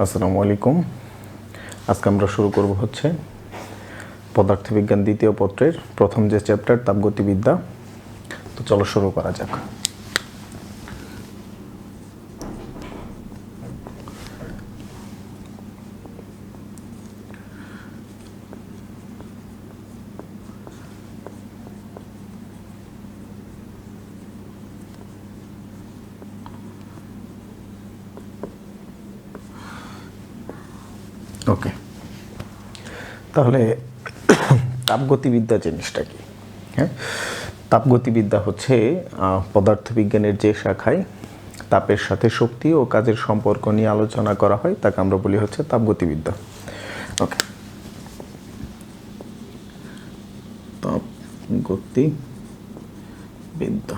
আসসালামু আলাইকুম। আজকে আমরা শুরু করব হচ্ছে পদার্থবিজ্ঞান দ্বিতীয় পত্রের প্রথম যে চ্যাপ্টার তাপগতিবিদ্যা। তো চলো শুরু করা যাক। ওকে, তাহলে তাপগতিবিদ্যা জিনিসটা কি? হ্যাঁ, তাপগতিবিদ্যা হচ্ছে পদার্থবিজ্ঞানের যে শাখায় তাপের সাথে শক্তি ও কাজের সম্পর্ক নিয়ে আলোচনা করা হয় তাকে আমরা বলি হচ্ছে তাপগতিবিদ্যা। ওকে, তাপগতিবিদ্যা।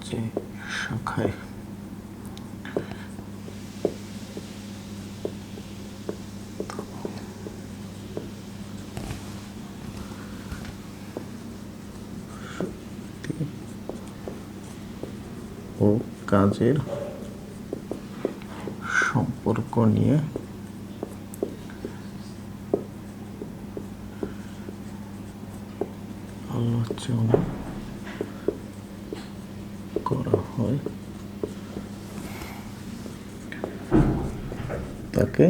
যে শাখায় ও কাজের সম্পর্ক নিয়ে আলোচনা করা হয় তাকে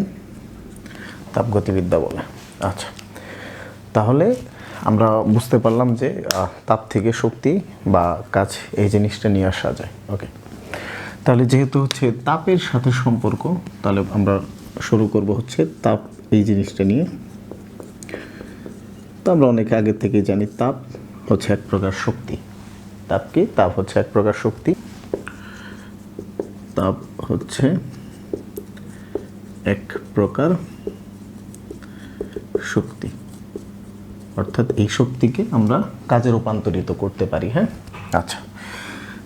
তাপগতিবিদ্যা বলে। আচ্ছা, তাহলে আমরা বুঝতে পারলাম যে তাপ থেকে শক্তি বা কাজ এই জিনিসটা নিয়ে আসা যায়। ওকে, তাহলে যেহেতু হচ্ছে তাপের সাথে সম্পর্ক, তাহলে আমরা শুরু করব হচ্ছে তাপ এই জিনিসটা নিয়ে। তো আমরা অনেক আগে থেকে জানি তাপ হচ্ছে এক প্রকার শক্তি। তাপ কি? তাপ হচ্ছে এক প্রকার শক্তি। তাপ হচ্ছে এক প্রকার শক্তি, অর্থাৎ এই শক্তিকে আমরা কাজে রূপান্তরিত করতে পারি। হ্যাঁ, আচ্ছা,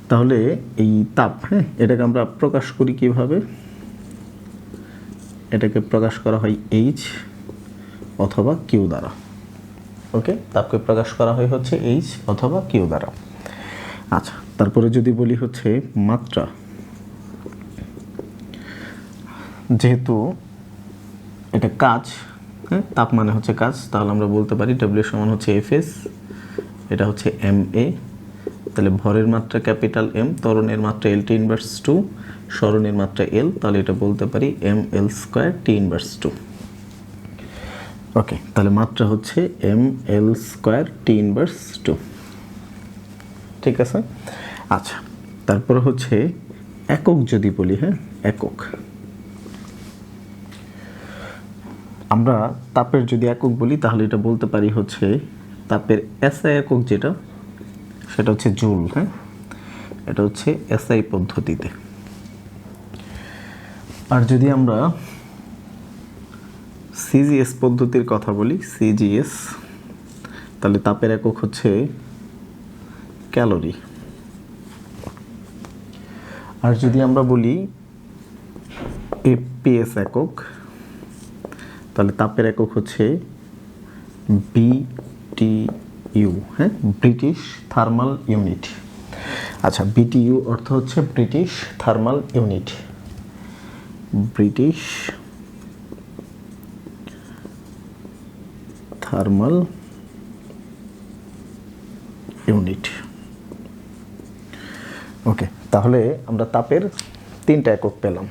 তাহলে এই তাপ, হ্যাঁ, এটাকে আমরা প্রকাশ করি কিভাবে? এটাকে প্রকাশ করা হয় এইচ অথবা কিউ দ্বারা। ওকে, তাপকে প্রকাশ করা হয় হচ্ছে এইচ অথবা কিউ দ্বারা। আচ্ছা, তারপরে যদি বলি হচ্ছে মাত্রা, যেহেতু এটা কাজ, হ্যাঁ, তাপ মানে হচ্ছে কাজ, তাহলে আমরা বলতে পারি ডব্লিউ সমান হচ্ছে এফএস, এটা হচ্ছে এম এ। তাহলে ভরের মাত্রা ক্যাপিটাল এম, ত্বরণের মাত্রা এল টি ইনভার্স টু, সরণের মাত্রা এল, তাহলে এটা বলতে পারি M L square T inverse two. Okay, তাহলে মাত্রা হচ্ছে M L square T inverse two. ঠিক আছে। আচ্ছা, তারপর হচ্ছে একক যদি বলি, হ্যাঁ, একক, আমরা তাপের যদি একক বলি তাহলে এটা বলতে পারি হচ্ছে তাপের এসআই একক যেটা, সেটা হচ্ছে জুল। হ্যাঁ, এটা হচ্ছে এসআই পদ্ধতিতে। আর যদি আমরা সিজিএস পদ্ধতির কথা বলি, সিজিএস, তাহলে তাপের একক হচ্ছে ক্যালোরি। আর যদি আমরা বলি এপিএস একক, তাহলে তাপের একক হচ্ছে বিটিইউ। হ্যাঁ, ব্রিটিশ থার্মাল ইউনিট। আচ্ছা, বিটিইউ অর্থ হচ্ছে British thermal unit. British thermal unit. Okay, তাহলে আমরা তাপের তিনটা একক পেলাম।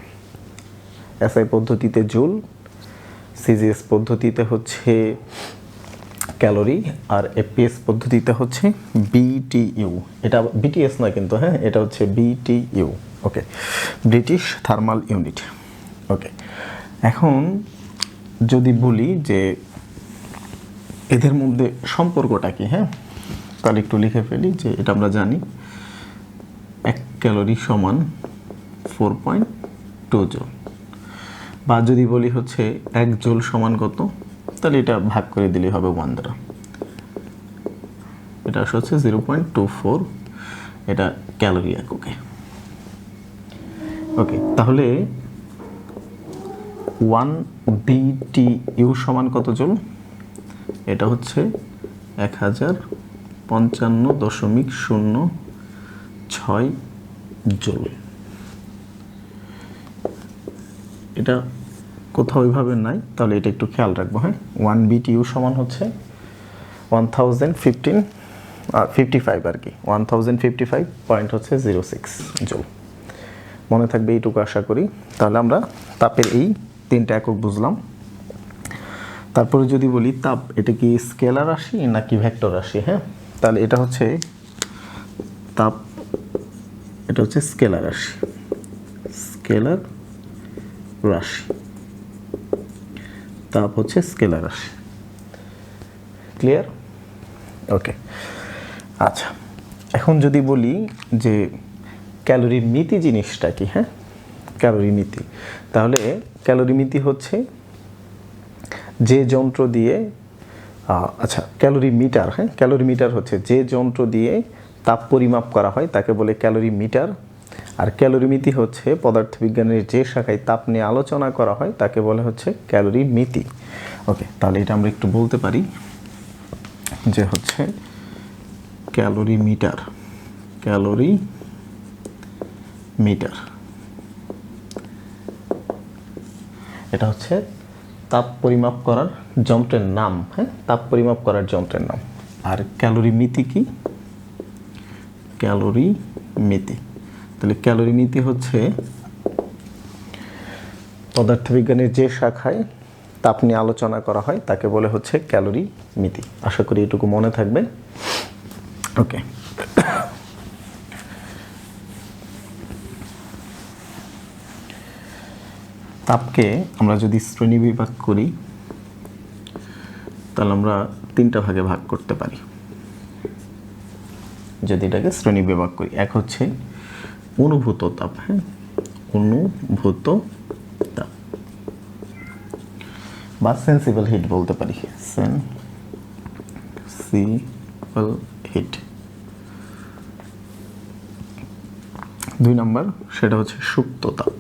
এসআই পদ্ধতিতে জুল, সিজিএস পদ্ধতিতে হচ্ছে ক্যালোরি, আর এপিএস পদ্ধতিতে হচ্ছে বিটিইউ। এটা বিটিএস নয় কিন্তু, হ্যাঁ, এটা হচ্ছে বিটিইউ। ওকে, ব্রিটিশ থার্মাল ইউনিট। ওকে, এখন যদি বলি যে এদের মধ্যে সম্পর্কটা কি, হ্যাঁ, তাহলে একটু লিখে ফেলি যে এটা আমরা জানি 1 ক্যালোরি সমান 4.2 জুল। বা যদি বলি হচ্ছে 1 জুল সমান কত, তাহলে এটা ভাগ করে দিলেই হবে 1 দ্বারা। এটা হচ্ছে 0.24, এটা ক্যালোরি এককে। ওকে, তাহলে 1 BTU সমান কত জুল? এটা হচ্ছে 1055.06 জুল। এটা কোথাও ওইভাবে নাই, তাহলে এটা একটু খেয়াল রাখবো। হ্যাঁ, 1 BTU সমান হচ্ছে 1055 আর কি, 1055.06 জুল। মনে থাকবে এইটুকু আশা করি। তাহলে আমরা তাপের এই 3টা একক বুঝলাম। তারপরে যদি বলি তাপ এটা কি স্কেলার রাশি নাকি ভেক্টর রাশি? হ্যাঁ, তাহলে এটা হচ্ছে তাপ, এটা হচ্ছে স্কেলার রাশি, স্কেলার রাশি, তাপ হচ্ছে স্কেলার রাশি। ক্লিয়ার? ওকে। আচ্ছা, এখন যদি বলি যে ক্যালোরিমিতি জিনিসটা কি? হ্যাঁ, ক্যালোরিমিতি, তাহলে ক্যালোরিমিতি হচ্ছে যে যন্ত্র দিয়ে আচ্ছা ক্যালোরিমিটার, হ্যাঁ, ক্যালোরিমিটার হচ্ছে যে যন্ত্র দিয়ে তাপ পরিমাপ করা হয় তাকে বলে ক্যালোরিমিটার। আর ক্যালোরিমিতি হচ্ছে পদার্থবিজ্ঞানের যে শাখায় তাপ নিয়ে আলোচনা করা হয় তাকে বলে হচ্ছে ক্যালোরিমিতি। ওকে, তাহলে এটা আমরা একটু বলতে পারি যে হচ্ছে ক্যালোরিমিটার, ক্যালোরিমিটার এটা হচ্ছে তাপ পরিমাপ করার যন্ত্রের নাম। হ্যাঁ, তাপ পরিমাপ করার যন্ত্রের নাম। আর ক্যালোরিমিতি কি? ক্যালোরিমিতি, তাহলে ক্যালোরিমিতি হচ্ছে পদার্থবিজ্ঞানের যে শাখায় তাপ নিয়ে আলোচনা করা হয় তাকে বলে হচ্ছে ক্যালোরিমিতি। আশা করি এটুকু মনে থাকবে। ওকে, তাপকে আমরা যদি শ্রেণী বিভাগ করি তাহলে আমরা 3টা ভাগে ভাগ করতে পারি। যদি এটাকে শ্রেণী বিভাগ করি, এক হচ্ছে অনুভূত তাপ। হ্যাঁ, অনুভূত তাপ বা সেন্সিবল হিট বলতে পারি, সেন্সিবল হিট। 2 নম্বর সেটা হচ্ছে সুপ্ত তাপ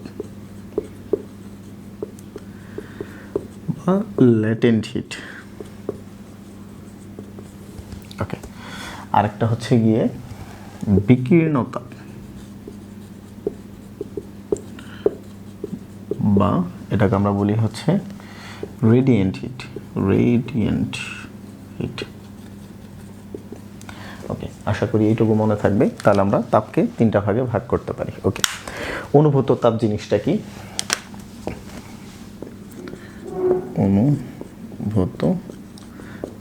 বা ল্যাটেন্ট হিট। ওকে, আরেকটা হচ্ছে গিয়ে বিকীর্ণ তাপ বা এটাকে আমরা বলি হচ্ছে রেডিয়েন্ট হিট, রেডিয়েন্ট হিট। ওকে, আশা করি এইটুকু মনে থাকবে। তাহলে আমরা তাপকে 3টা ভাগে ভাগ করতে পারি। ওকে, অনুভূত তাপ জিনিসটা কি? অনুভূত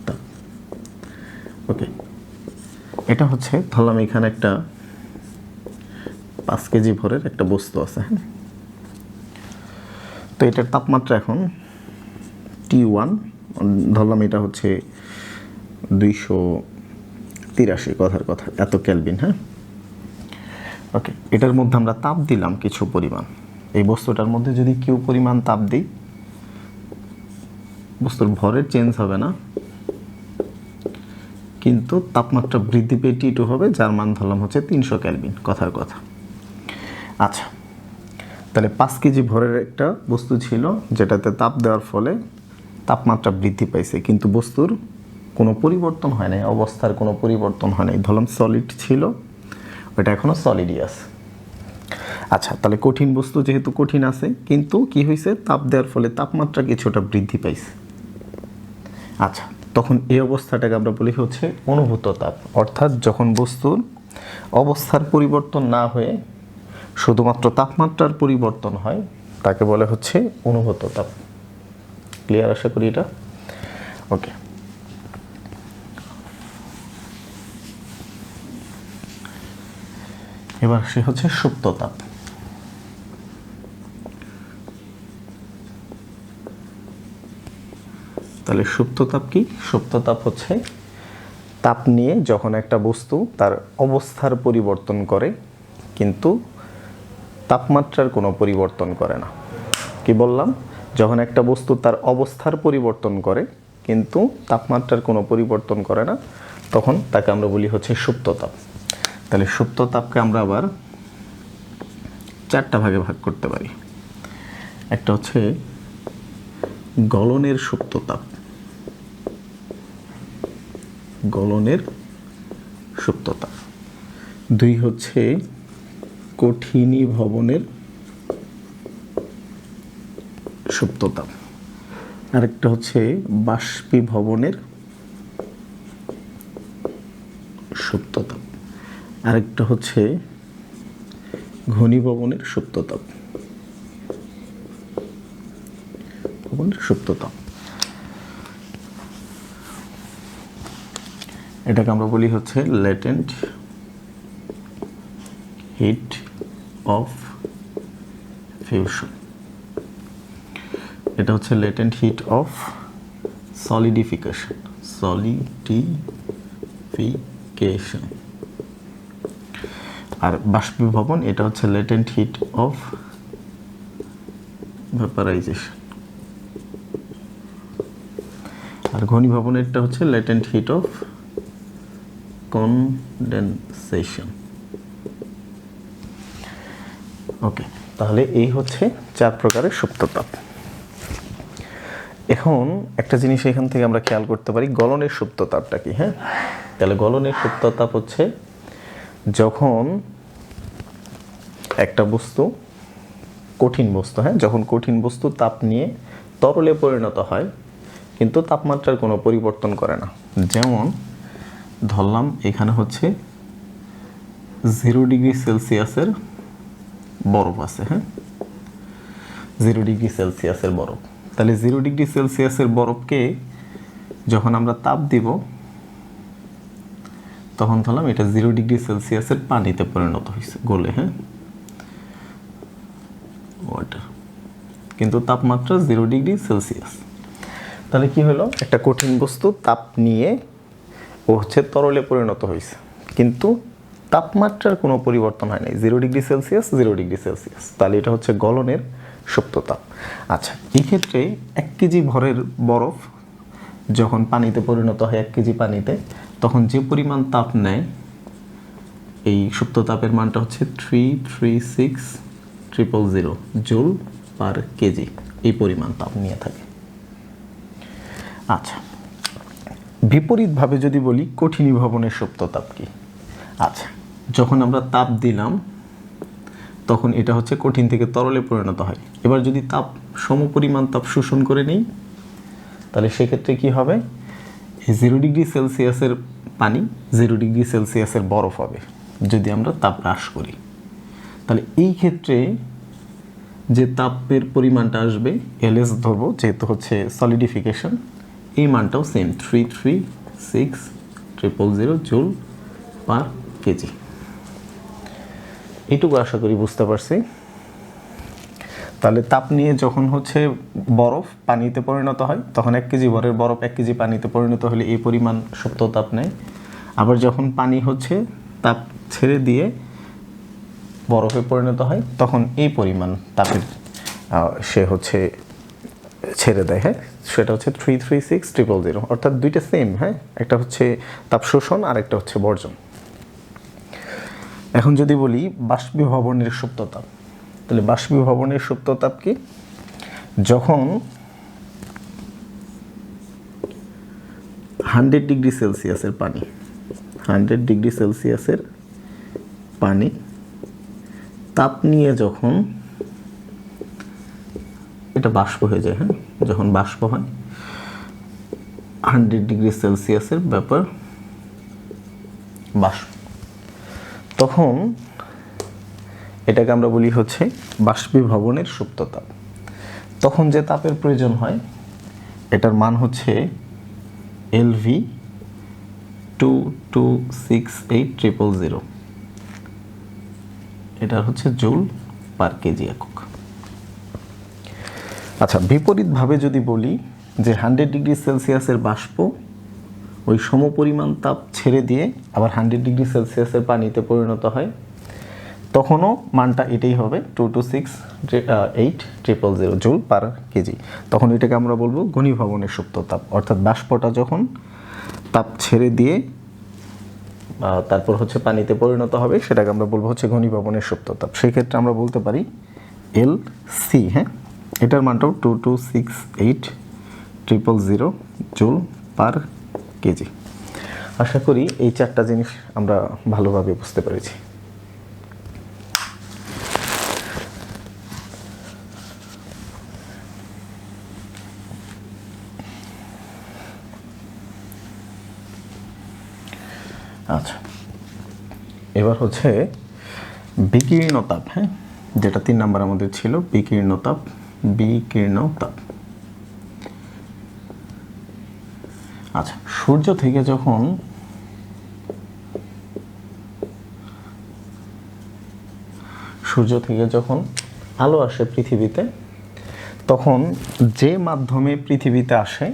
তাপ, ওকে, এটা হচ্ছে ধরলাম এখানে একটা 5 কেজি ভরের একটা বস্তু আছে। হ্যাঁ, তো এটার তাপমাত্রা এখন T1 ধরলাম, এটা হচ্ছে 283 কথার কথা এত কেলভিন। হ্যাঁ, ওকে, এটার মধ্যে আমরা তাপ দিলাম কিছু পরিমাণ। এই বস্তুটার মধ্যে যদি কিউ পরিমাণ তাপ দিই, বস্তুর ভরের চেঞ্জ হবে না, কিন্তু তাপমাত্রা বৃদ্ধি পেয়ে T2 হবে, যার মান ধরলাম হচ্ছে 300 কেলভিন কথার কথা। আচ্ছা, তাহলে 5 কেজি ভরের একটা বস্তু ছিল যেটাতে তাপ দেওয়ার ফলে তাপমাত্রা বৃদ্ধি পাইছে, কিন্তু বস্তুর কোনো পরিবর্তন হয় নাই, অবস্থার কোনো পরিবর্তন হয় নাই। ধরলাম সলিড ছিল, ওটা এখনো সলিডই আছে। আচ্ছা, তাহলে কঠিন বস্তু যেহেতু কঠিন আছে, কিন্তু কি হয়েছে, তাপ দেওয়ার ফলে তাপমাত্রা কিছুটা বৃদ্ধি পাইছে। আচ্ছা, তখন এই অবস্থাটাকে আমরা বলি হচ্ছে অনুভূত তাপ। অর্থাৎ যখন বস্তুর অবস্থার পরিবর্তন না হয়ে শুধুমাত্র তাপমাত্রার পরিবর্তন হয় তাকে বলে হচ্ছে অনুভূত তাপ। ক্লিয়ার আশা করি এটা? ওকে, এবার সে হচ্ছে সুপ্ত তাপ। তাহলে সুপ্ত তাপ কি? সুপ্ত তাপ হচ্ছে তাপ নিয়ে যখন একটা বস্তু তার অবস্থার পরিবর্তন করে কিন্তু তাপমাত্রার কোনো পরিবর্তন করে না। কি বললাম? যখন একটা বস্তু তার অবস্থার পরিবর্তন করে কিন্তু তাপমাত্রার কোনো পরিবর্তন করে না, তখন তাকে আমরা বলি হচ্ছে সুপ্ত তাপ। তাহলে সুপ্ত তাপকে আমরা আবার 4টা ভাগে ভাগ করতে পারি। একটা হচ্ছে গলনের সুপ্ত তাপ, গলনের সুপ্ততাপ। 2 হচ্ছে কঠিনীভবনের সুপ্ততাপ। আরেকটা হচ্ছে বাষ্পীভবনের সুপ্ততাপ। আরেকটা হচ্ছে ঘনীভবনের সুপ্ততাপ। সুপ্ততাপ এটাকে আমরা বলি হচ্ছে ল্যাটেন্ট হিট অফ ফিউশন। এটা হচ্ছে ল্যাটেন্ট হিট অফ সলিডিফিকেশন। আর বাষ্পীভবন এটা হচ্ছে ল্যাটেন্ট হিট অফ ভেপারাইজেশন। আর ঘনীভবনেরটা হচ্ছে ল্যাটেন্ট হিট অফ কনডেনসেশন। ওকে, তাহলে এই হচ্ছে 4 প্রকারের সুপ্ততাপ। এখন একটা জিনিস এখান থেকে আমরা খেয়াল করতে পারি, গলনের সুপ্ততাপটা কি। হ্যাঁ, তাহলে গলনের সুপ্ততাপ হচ্ছে যখন একটা বস্তু, কঠিন বস্তু, হ্যাঁ, যখন কঠিন বস্তু তাপ নিয়ে তরলে পরিণত হয় কিন্তু তাপমাত্রার কোনো পরিবর্তন করে না। যেমন ধরলাম এখানে হচ্ছে 0 ডিগ্রি সেলসিয়াসের বরফ আছে। হ্যাঁ, 0 ডিগ্রি সেলসিয়াসের বরফ। তাহলে 0 ডিগ্রি সেলসিয়াসের বরফকে যখন আমরা তাপ দিব তখন ধরলাম এটা 0 ডিগ্রি সেলসিয়াসের পানিতে পরিণত হয়েছে, গলে। হ্যাঁ, ওয়াটার, কিন্তু তাপমাত্রা 0 ডিগ্রি সেলসিয়াস। তাহলে কি হলো, একটা কঠিন বস্তু তাপ নিয়ে ও হচ্ছে তরলে পরিণত হয়েছে কিন্তু তাপমাত্রার কোনো পরিবর্তন হয় নাই, 0 ডিগ্রি সেলসিয়াস 0 ডিগ্রি সেলসিয়াস। তাহলে এটা হচ্ছে গলনের সুপ্ততাপ। আচ্ছা, এই ক্ষেত্রে 1 কেজি ভরের বরফ যখন পানিতে পরিণত হয় 1 কেজি পানিতে, তখন যে পরিমাণ তাপ নেয় এই সুপ্ততাপের মানটা হচ্ছে 336,000 জুল পার কেজি। এই পরিমাণ তাপ নিয়ে থাকে। আচ্ছা, বিপরীতভাবে যদি বলি কঠিনীভবনের সুপ্ততাপ কি। আচ্ছা, যখন আমরা তাপ দিলাম তখন এটা হচ্ছে কঠিন থেকে তরলে পরিণত হয়। এবার যদি তাপ সমপরিমাণ তাপ শোষণ করে নেই তাহলে সেক্ষেত্রে কি হবে, 0 ডিগ্রি সেলসিয়াসের পানি 0 ডিগ্রি সেলসিয়াসের বরফ হবে যদি আমরা তাপ হ্রাস করি। তাহলে এই ক্ষেত্রে যে তাপের পরিমাণটা আসবে এলএস ধরবো, যেহেতু হচ্ছে সলিডিফিকেশন, এই মানটাও সেম 336,000 জুল পার কেজি। এইটুকু আশা করি বুঝতে পারছি। তাহলে তাপ নিয়ে যখন হচ্ছে বরফ পানিতে পরিণত হয় তখন 1 কেজি ভরের বরফ 1 কেজি পানিতে পরিণত হলে এই পরিমাণ সুপ্ত তাপ নেয়। আবার যখন পানি হচ্ছে তাপ ছেড়ে দিয়ে বরফে পরিণত হয় তখন এই পরিমাণ তাপের সে হচ্ছে ছেড়ে দেয়। হ্যাঁ, সেটা হচ্ছে 336,000, অর্থাৎ দুইটা সেম। হ্যাঁ, একটা হচ্ছে তাপ শোষণ আর একটা হচ্ছে বর্জন। এখন যদি বলি বাষ্পীভবনের সুপ্ততাপ, তাহলে বাষ্পীভবনের সুপ্ততাপ কি, যখন 100 ডিগ্রি সেলসিয়াসের পানি 100 ডিগ্রি সেলসিয়াসের পানি তাপ নিয়ে যখন এটা বাষ্প হয়ে যায়। হ্যাঁ, যখন বাষ্প হয় 100 ডিগ্রি সেলসিয়াসের ব্যাপার বাষ্প, তখন এটাকে আমরা বলি হচ্ছে বাষ্পীভবনের সুপ্ততাপ। তখন যে তাপের প্রয়োজন হয় এটার মান হচ্ছে LV 2268000, এটা হচ্ছে জুল পার কেজি একক। আচ্ছা, বিপরীতভাবে যদি বলি যে 100 ডিগ্রি সেলসিয়াসের বাষ্প ওই সমপরিমাণ তাপ ছেড়ে দিয়ে আবার 100 ডিগ্রি সেলসিয়াসের পানিতে পরিণত হয়, তখনও মানটা এটাই হবে 2268000 জুল পার কেজি। তখন এটাকে আমরা বলবো ঘনীভবনের সুপ্ততাপ, অর্থাৎ বাষ্পটা যখন তাপ ছেড়ে দিয়ে তারপর হচ্ছে পানিতে পরিণত হবে সেটাকে আমরা বলবো হচ্ছে ঘনীভবনের সুপ্ততাপ। সেই ক্ষেত্রে আমরা বলতে পারি LC। হ্যাঁ, এটার মানটাও 2268000 জুল পার কেজি। আশা করি এই 4টা জিনিস আমরা ভালোভাবে বুঝতে পেরেছি। আচ্ছা, এবার হচ্ছে বিকীর্ণ তাপ। হ্যাঁ, যেটা 3 নাম্বার আমাদের ছিল, বিকীর্ণ তাপ। বিকীর্ণ তাপ। আচ্ছা, সূর্য থেকে যখন আলো আসে পৃথিবীতে, তখন যে মাধ্যমে পৃথিবীতে আসে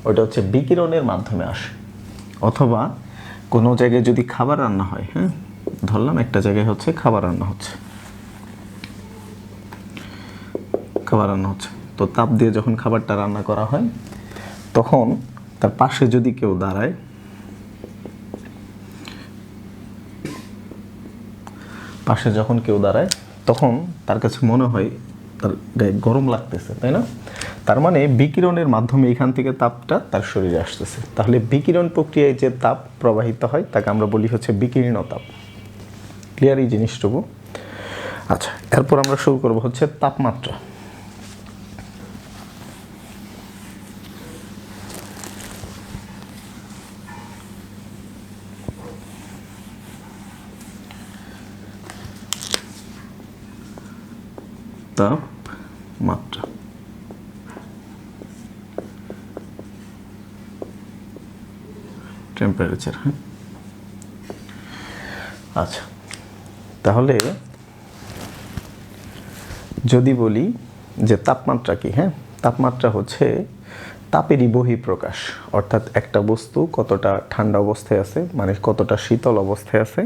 ওটা হচ্ছে বিকিরণের মাধ্যমে আসে। অথবা কোনো জায়গায় যদি খাবার রান্না হয়, হ্যাঁ, ধরলাম একটা জায়গায় হচ্ছে খাবার রান্না হচ্ছে, তো তাপ দিয়ে যখন খাবারটা রান্না করা হয়, তখন তার পাশে যদি কেউ দাঁড়ায়, তখন তার কাছে মনে হয় তার গায়ে গরম লাগতেছে, তাই না? তার মানে বিকিরণের মাধ্যমে এখান থেকে তাপটা তার শরীরে আসতেছে। তাহলে বিকিরণ প্রক্রিয়ায় যে তাপ প্রবাহিত হয় তাকে আমরা বলি হচ্ছে বিকীর্ণ তাপ। ক্লিয়ার এই জিনিসটুকু? আচ্ছা, এরপর আমরা শুরু করব হচ্ছে তাপমাত্রা। তাপমাত্রা। টেম্পারেচার। হ্যাঁ, আচ্ছা, তাহলে যদি বলি যে তাপমাত্রা কি, হ্যাঁ, তাপমাত্রা হচ্ছে তাপেরই বহিঃপ্রকাশ। অর্থাৎ একটা বস্তু কতটা ঠান্ডা অবস্থায় আছে, মানে কতটা শীতল অবস্থায় আছে,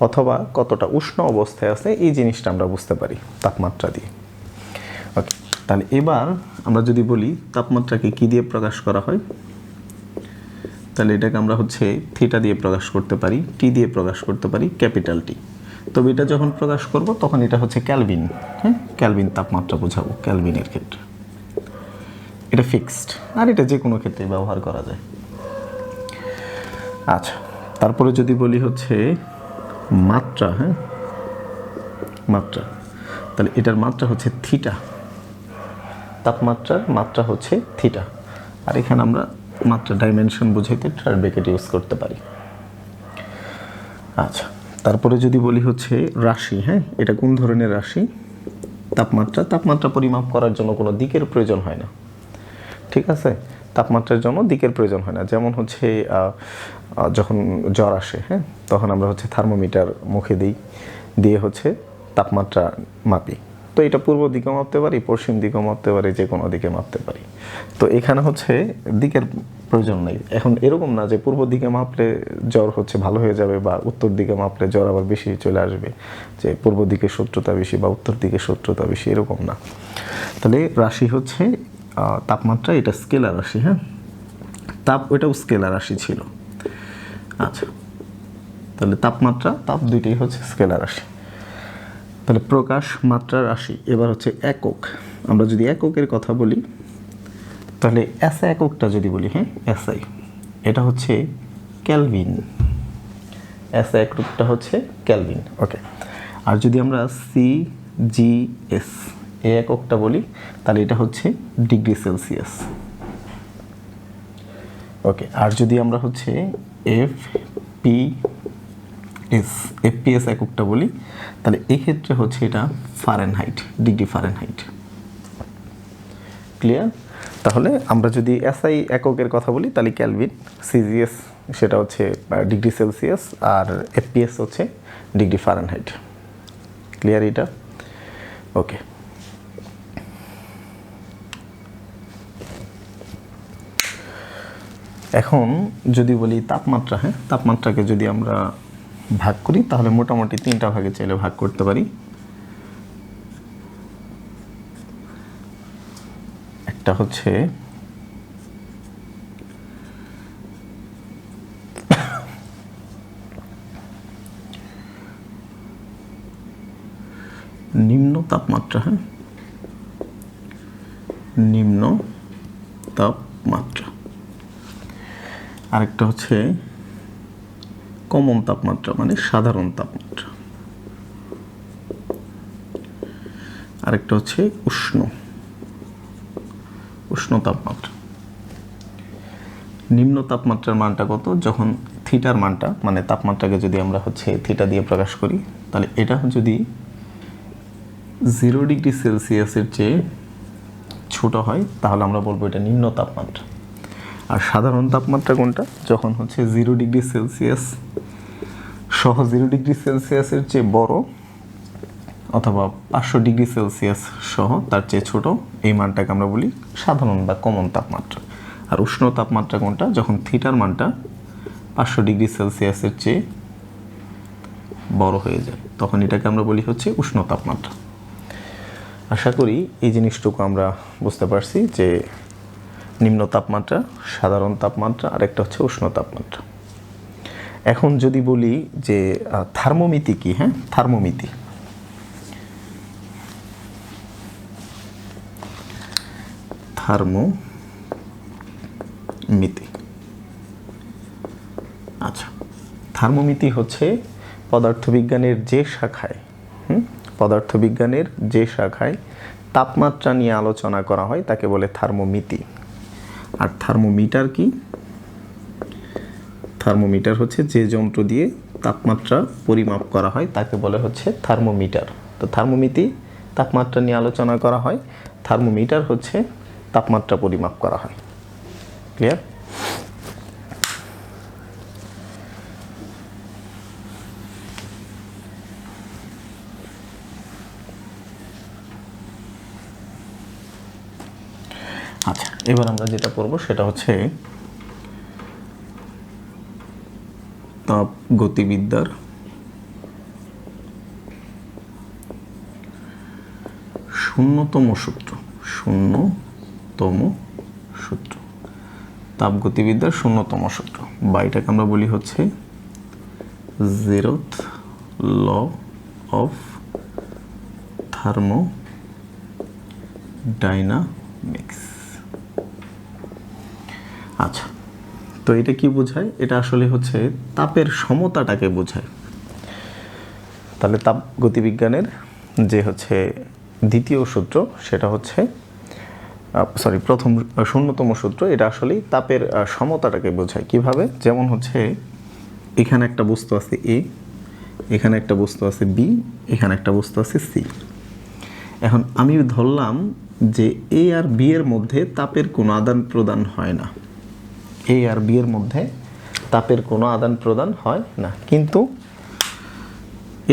অথবা কতটা উষ্ণ অবস্থায় আছে, এই জিনিসটা আমরা বুঝতে পারি তাপমাত্রা দিয়ে। ওকে, তাহলে এবার আমরা যদি বলি তাপমাত্রাকে কি দিয়ে প্রকাশ করা হয়, তাহলে এটাকে আমরা হচ্ছে থিটা দিয়ে প্রকাশ করতে পারি, টি দিয়ে প্রকাশ করতে পারি, ক্যাপিটাল টি। তবে এটা যখন প্রকাশ করব তখন এটা হচ্ছে ক্যালভিন। হ্যাঁ, ক্যালভিন তাপমাত্রা বোঝাবো ক্যালভিনের ক্ষেত্রে। এটা ফিক্সড, আর এটা যে কোনো ক্ষেত্রে ব্যবহার করা যায়। আচ্ছা, তারপরে যদি বলি হচ্ছে মাত্রা। হ্যাঁ, মাত্রা, তাহলে এটার মাত্রা হচ্ছে থিটা। তাপমাত্রার মাত্রা হচ্ছে থিটা। আর এখানে আমরা মাত্রা ডাইমেনশন বুঝাইতে ট্রার ব্র্যাকেট ইউজ করতে পারি। আচ্ছা, তারপরে যদি বলি হচ্ছে রাশি। হ্যাঁ, এটা কোন ধরনের রাশি? তাপমাত্রা পরিমাপ করার জন্য কোনো দিকের প্রয়োজন হয় না, ঠিক আছে? তাপমাত্রার জন্য দিকের প্রয়োজন হয় না। যেমন হচ্ছে যখন জ্বর আসে, হ্যাঁ, তখন আমরা হচ্ছে থার্মোমিটার মুখে দিয়ে হচ্ছে তাপমাত্রা মাপি। তো এটা পূর্ব দিকে মাপতে পারি, পশ্চিম দিকেও মাপতে পারি, যে কোনো দিকে মাপতে পারি। তো এখানে হচ্ছে দিকের প্রয়োজন নেই। এখন এরকম না যে পূর্ব দিকে মাপলে জ্বর হচ্ছে ভালো হয়ে যাবে, বা উত্তর দিকে মাপলে জ্বর আবার বেশি চলে আসবে, যে পূর্ব দিকে শত্রুতা বেশি বা উত্তর দিকে শত্রুতা বেশি, এরকম না। তাহলে রাশি হচ্ছে তাপমাত্রা, এটা স্কেলার রাশি। হ্যাঁ, ওইটাও স্কেলার রাশি ছিল। আচ্ছা, তাহলে তাপমাত্রা, তাপ দুইটাই হচ্ছে স্কেলার রাশি। তাহলে প্রকাশ, মাত্রা, রাশি। এবার হচ্ছে একক। আমরা যদি এককের কথা বলি, তাহলে এসআই এককটা যদি বলি, হ্যাঁ, এসআই এটা হচ্ছে কেলভিন। এসআই এককটা হচ্ছে কেলভিন। ওকে, আর যদি আমরা সিজিএস এই এককটা বলি, তাহলে এটা হচ্ছে ডিগ্রি সেলসিয়াস। ওকে, আর যদি আমরা হচ্ছে এফপিএস এককটা বলি, তাহলে এক্ষেত্রে হচ্ছে এটা ফারেনহাইট, ডিগ্রি ফারেনহাইট। ক্লিয়ার? তাহলে আমরা যদি এসআই এককের কথা বলি, তাহলে কেলভিন, সিজিএস সেটা হচ্ছে ডিগ্রি সেলসিয়াস, আর এফপিএস হচ্ছে ডিগ্রি ফারেনহাইট। ক্লিয়ার এটা? ওকে, এখন যদি বলি তাপমাত্রা। হ্যাঁ, তাপমাত্রাকে যদি আমরা ভাগ করি, তাহলে মোটামুটি 3টা ভাগে চাইলে ভাগ করতে পারি। একটা হচ্ছে নিম্ন তাপমাত্রা। হ্যাঁ, নিম্ন তাপমাত্রা। আরেকটা হচ্ছে কমন তাপমাত্রা মানে সাধারণ তাপমাত্রা, আরেকটা হচ্ছে উষ্ণ তাপমাত্রা। নিম্ন তাপমাত্রার মানটা কত? যখন থিটার মানটা মানে তাপমাত্রাকে যদি আমরা হচ্ছে থিটা দিয়ে প্রকাশ করি, তাহলে এটা যদি 0 ডিগ্রি সেলসিয়াসের চেয়ে ছোট হয় তাহলে আমরা বলবো এটা নিম্ন তাপমাত্রা। আর সাধারণ তাপমাত্রা কোনটা? যখন হচ্ছে 0 ডিগ্রি সেলসিয়াস সহ 0 ডিগ্রি সেলসিয়াসের চেয়ে বড় অথবা 500 ডিগ্রি সেলসিয়াস সহ তার চেয়ে ছোট, এই মানটাকে আমরা বলি সাধারণ বা কমন তাপমাত্রা। আর উষ্ণ তাপমাত্রা কোনটা? যখন থিটার মানটা 500 ডিগ্রি সেলসিয়াসের চেয়ে বড় হয়ে যায়, তখন এটাকে আমরা বলি হচ্ছে উষ্ণ তাপমাত্রা। আশা করি এই জিনিসটুকু আমরা বুঝতে পারছি যে নিম্ন তাপমাত্রা, সাধারণ তাপমাত্রা আর একটা হচ্ছে উষ্ণ তাপমাত্রা। এখন যদি বলি যে থার্মোমিতি কি, হ্যাঁ থার্মোমিতি। আচ্ছা, থার্মোমিতি হচ্ছে পদার্থবিজ্ঞানের যে শাখায় তাপমাত্রা নিয়ে আলোচনা করা হয় তাকে বলে থার্মোমিতি। আর থার্মোমিটার কি? থার্মোমিটার হচ্ছে যে যন্ত্র দিয়ে তাপমাত্রা পরিমাপ করা হয় তাকে বলে হচ্ছে থার্মোমিটার। তো থার্মোমিতি তাপমাত্রা নিয়ে আলোচনা করা হয়, থার্মোমিটার হচ্ছে তাপমাত্রা পরিমাপ করা হয়। ক্লিয়ার? আচ্ছা, এবার আমরা যেটা করব সেটা হচ্ছে তাপ গতিবিদ্যার শূন্যতম সূত্র। তাপ গতিবিদ্যার শূন্যতম সূত্র, বা এটাকে আমরা বলি হচ্ছে 0th ল অফ থার্মোডাইনামিক্স। আচ্ছা, তো এটা কি বোঝায়? এটা আসলে হচ্ছে তাপের সমতাটাকে বোঝায়। তাহলে তাপ গতিবিজ্ঞানের যে হচ্ছে দ্বিতীয় সূত্র সেটা হচ্ছে প্রথম শূন্যতম সূত্র, এটা আসলেই তাপের সমতাটাকে বোঝায়। কিভাবে? যেমন হচ্ছে এখানে একটা বস্তু আছে এ, এখানে একটা বস্তু আছে বি, এখানে একটা বস্তু আছে সি। এখন আমি ধরলাম যে এ আর বি এর মধ্যে তাপের কোনো আদান প্রদান হয় না, এ আর বি এর মধ্যে তাপের কোনো আদান প্রদান হয় না, কিন্তু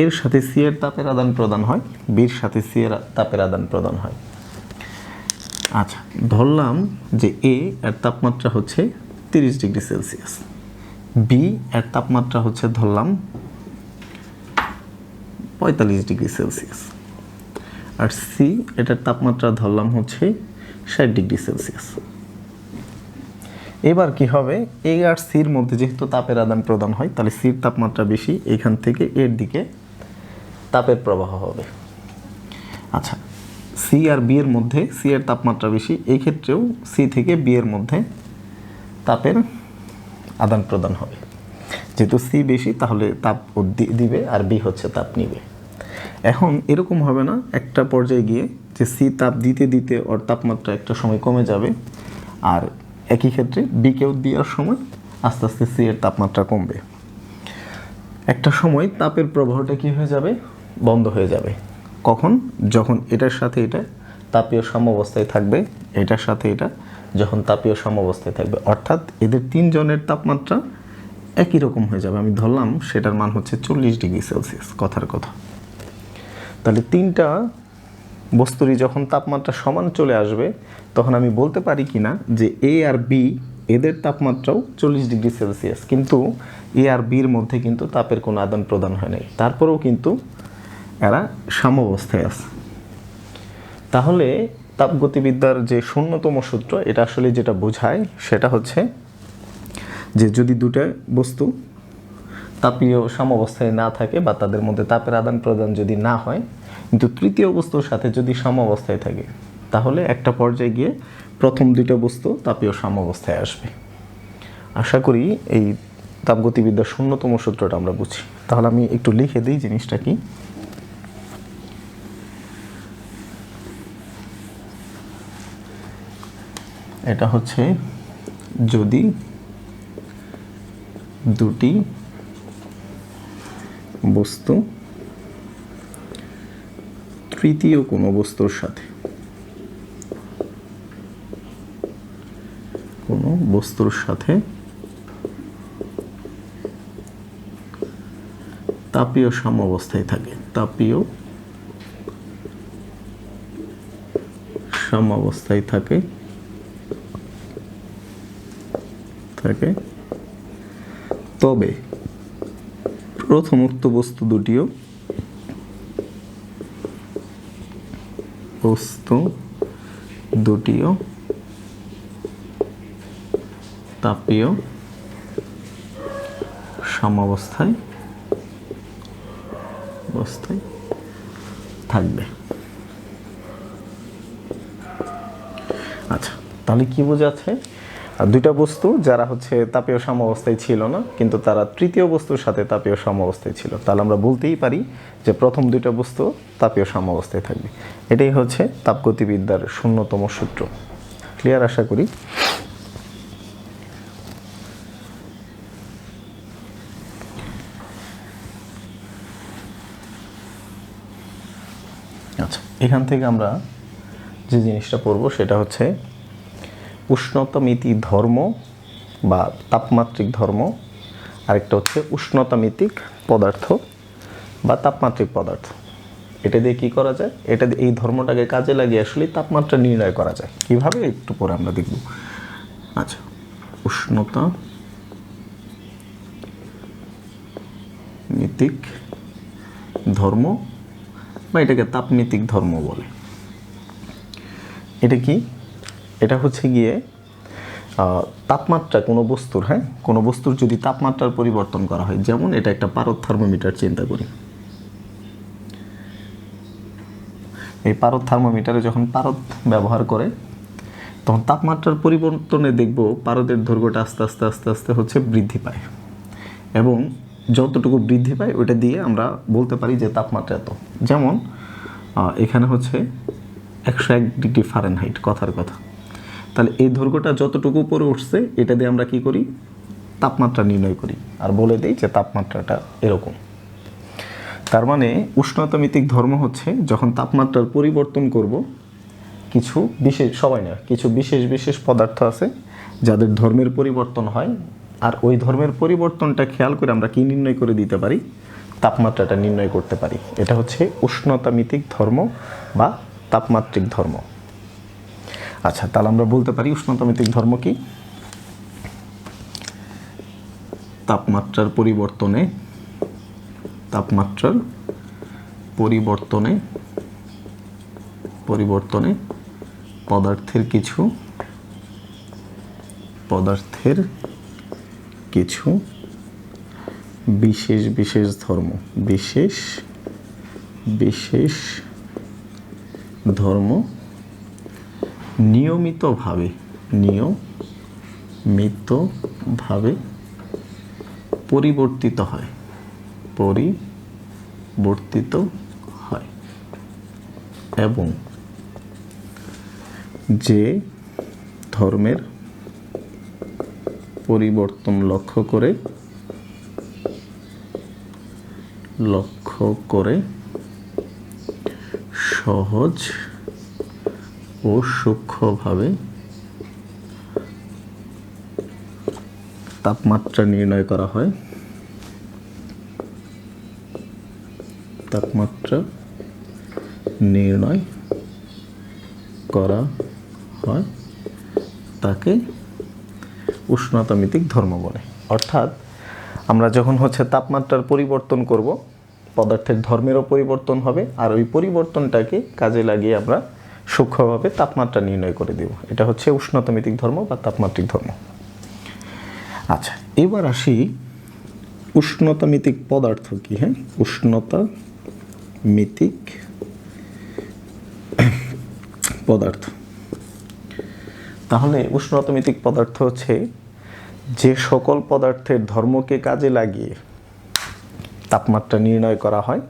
এর সাথে সি এর তাপের আদান প্রদান হয়, বির সাথে সি এর তাপের আদান প্রদান হয়। আচ্ছা, ধরলাম যে এ এর তাপমাত্রা হচ্ছে 30 ডিগ্রি সেলসিয়াস, বি এর তাপমাত্রা হচ্ছে ধরলাম 45 ডিগ্রি সেলসিয়াস, আর সি এটার তাপমাত্রা ধরলাম হচ্ছে 60 ডিগ্রি সেলসিয়াস। এবার কি হবে? এ আর সির মধ্যে যেহেতু তাপের আদান প্রদান হয়, তাহলে সির তাপমাত্রা বেশি, এখান থেকে এর দিকে তাপের প্রবাহ হবে। আচ্ছা, সি আর বি এর মধ্যে সি এর তাপমাত্রা বেশি, এই ক্ষেত্রেও সি থেকে বি এর মধ্যে তাপের আদান প্রদান হবে। যেহেতু সি বেশি তাহলে তাপ দিবে আর বি হচ্ছে তাপ নিবে। এখন এরকম হবে না একটা পর্যায়ে গিয়ে যে সি তাপ দিতে দিতে ওর তাপমাত্রা একটা সময় কমে যাবে, আর একই ক্ষেত্রে বিকেও দেওয়ার সময় আস্তে আস্তে সি এর তাপমাত্রা কমবে। একটা সময় তাপের প্রবাহটা কি হয়ে যাবে? বন্ধ হয়ে যাবে। কখন? যখন এটার সাথে এটা তাপীয় সাম্যাবস্থায় থাকবে, এটার সাথে এটা যখন তাপীয় সাম্যাবস্থায় থাকবে, অর্থাৎ এদের তিনজনের তাপমাত্রা একই রকম হয়ে যাবে। আমি ধরলাম সেটার মান হচ্ছে 40 ডিগ্রি সেলসিয়াস, কথার কথা। তাহলে তিনটা বস্তুরই যখন তাপমাত্রা সমান চলে আসবে, তখন আমি বলতে পারি কিনা যে এ আর বি এদের তাপমাত্রাও 40 ডিগ্রি সেলসিয়াস, কিন্তু এ আর বির মধ্যে কিন্তু তাপের কোনো আদান প্রদান হয় নাই, তারপরেও কিন্তু এরা সাম্যাবস্থায় আছে। তাহলে তাপগতিবিদ্যার যে শূন্যতম সূত্র, এটা আসলে যেটা বোঝায় সেটা হচ্ছে যে যদি দুটো বস্তু তাপীয় সাম্যাবস্থায় না থাকে বা তাদের মধ্যে তাপের আদান প্রদান যদি না হয়, কিন্তু তৃতীয় বস্তুর সাথে যদি সাম্যাবস্থায় থাকে, তাহলে একটা পর্যায়ে গিয়ে প্রথম দুটো বস্তু তাপীয় সাম্যাবস্থায় আসবে। আশা করি এই তাপগতিবিদ্যার শূন্যতম সূত্রটা আমরা বুঝি। তাহলে আমি একটু লিখে দিই জিনিসটা কি। এটা হচ্ছে যদি দুটি বস্তু তৃতীয় কোনো বস্তুর সাথে তাপীয় সাম্যাবস্থায় থাকে, তবে প্রথমোক্ত বস্তু দুটিও তাপীয় সাম্যাবস্থায় থাকবে। আচ্ছা, তাহলে কি বোঝাচ্ছে? দুইটা বস্তু যারা হচ্ছে তাপীয় সাম্যাবস্থায় ছিল না, কিন্তু তারা তৃতীয় বস্তুর সাথে তাপীয় সাম্যাবস্থায় ছিল, তাহলে আমরা বলতেই পারি যে প্রথম দুইটা বস্তু তাপীয় সাম্যাবস্থায় থাকবে। এটাই হচ্ছে তাপগতিবিদ্যার শূন্যতম সূত্র। ক্লিয়ার আশা করি। আচ্ছা, এখান থেকে আমরা যে জিনিসটা পড়ব সেটা হচ্ছে উষ্ণতামিতি ধর্ম বা তাপমাত্রিক ধর্ম, আরেকটা হচ্ছে উষ্ণতামিতিক পদার্থ বা তাপমাত্রিক পদার্থ। এটা দিয়ে কি করা যায়? এটা দিয়ে এই ধর্মটাকে কাজে লাগিয়ে আসলে তাপমাত্রা নির্ণয় করা যায়। কিভাবে একটু পরে আমরা দেখব। আচ্ছা, উষ্ণতামিতিক ধর্ম বা এটাকে তাপমিতিক ধর্ম বলে। এটা কি? এটা হচ্ছে গিয়ে তাপমাত্রা কোনো বস্তুর, কোনো বস্তুর যদি তাপমাত্রার পরিবর্তন করা হয়, যেমন এটা একটা পারদ থার্মোমিটার চিন্তা করি। এই পারদ থার্মোমিটারে যখন পারদ ব্যবহার করে তখন তাপমাত্রার পরিবর্তনে দেখব পারদের দৈর্ঘ্যটা আস্তে আস্তে আস্তে আস্তে হচ্ছে বৃদ্ধি পায়, এবং যতটুকু বৃদ্ধি পায় ওটা দিয়ে আমরা বলতে পারি যে তাপমাত্রা এত। যেমন এখানে হচ্ছে 101 ডিগ্রি ফারেনহাইট, কথার কথা। তাহলে এই দৈর্ঘ্যটা যতটুকু উপরে উঠছে এটা দিয়ে আমরা কি করি? তাপমাত্রা নির্ণয় করি আর বলে দিই যে তাপমাত্রাটা এরকম। তার মানে উষ্ণতামিতিক ধর্ম হচ্ছে যখন তাপমাত্রার পরিবর্তন করব, কিছু বিশেষ, সবাই না, কিছু বিশেষ বিশেষ পদার্থ আছে যাদের ধর্মের পরিবর্তন হয়, আর ওই ধর্মের পরিবর্তনটা খেয়াল করে আমরা কি নির্ণয় করে দিতে পারি? তাপমাত্রাটা নির্ণয় করতে পারি। এটা হচ্ছে উষ্ণতামিতিক ধর্ম বা তাপমাত্রিক ধর্ম। আচ্ছা, তাহলে আমরা বলতে পারি উষ্ণতামিতিক ধর্ম কি? তাপমাত্রার পরিবর্তনে পদার্থের কিছু বিশেষ ধর্ম নিয়মিতভাবে পরিবর্তিত হয়, এবং যে ধর্মের পরিবর্তন লক্ষ্য করে সহজ ও সূক্ষ্মভাবে তাপমাত্রা নির্ণয় করা হয়, তাকে উষ্ণতামিতিক ধর্ম বলে। অর্থাৎ আমরা যখন হচ্ছে তাপমাত্রার পরিবর্তন করব, পদার্থের ধর্মেরও পরিবর্তন হবে, আর ওই পরিবর্তনটাকে কাজে লাগিয়ে আমরা সূক্ষ্মভাবে তাপমাত্রা নির্ণয় করে দেব। এটা হচ্ছে উষ্ণতামিতিক ধর্ম বা তাপমাত্রিক ধর্ম। আচ্ছা, এবার আসি উষ্ণতামিতিক পদার্থ কি। উষ্ণতামিতিক পদার্থ। তাহলে উষ্ণতামিতিক পদার্থ হচ্ছে যে সকল পদার্থের ধর্মকে কাজে লাগিয়ে তাপমাত্রা নির্ণয় করা হয়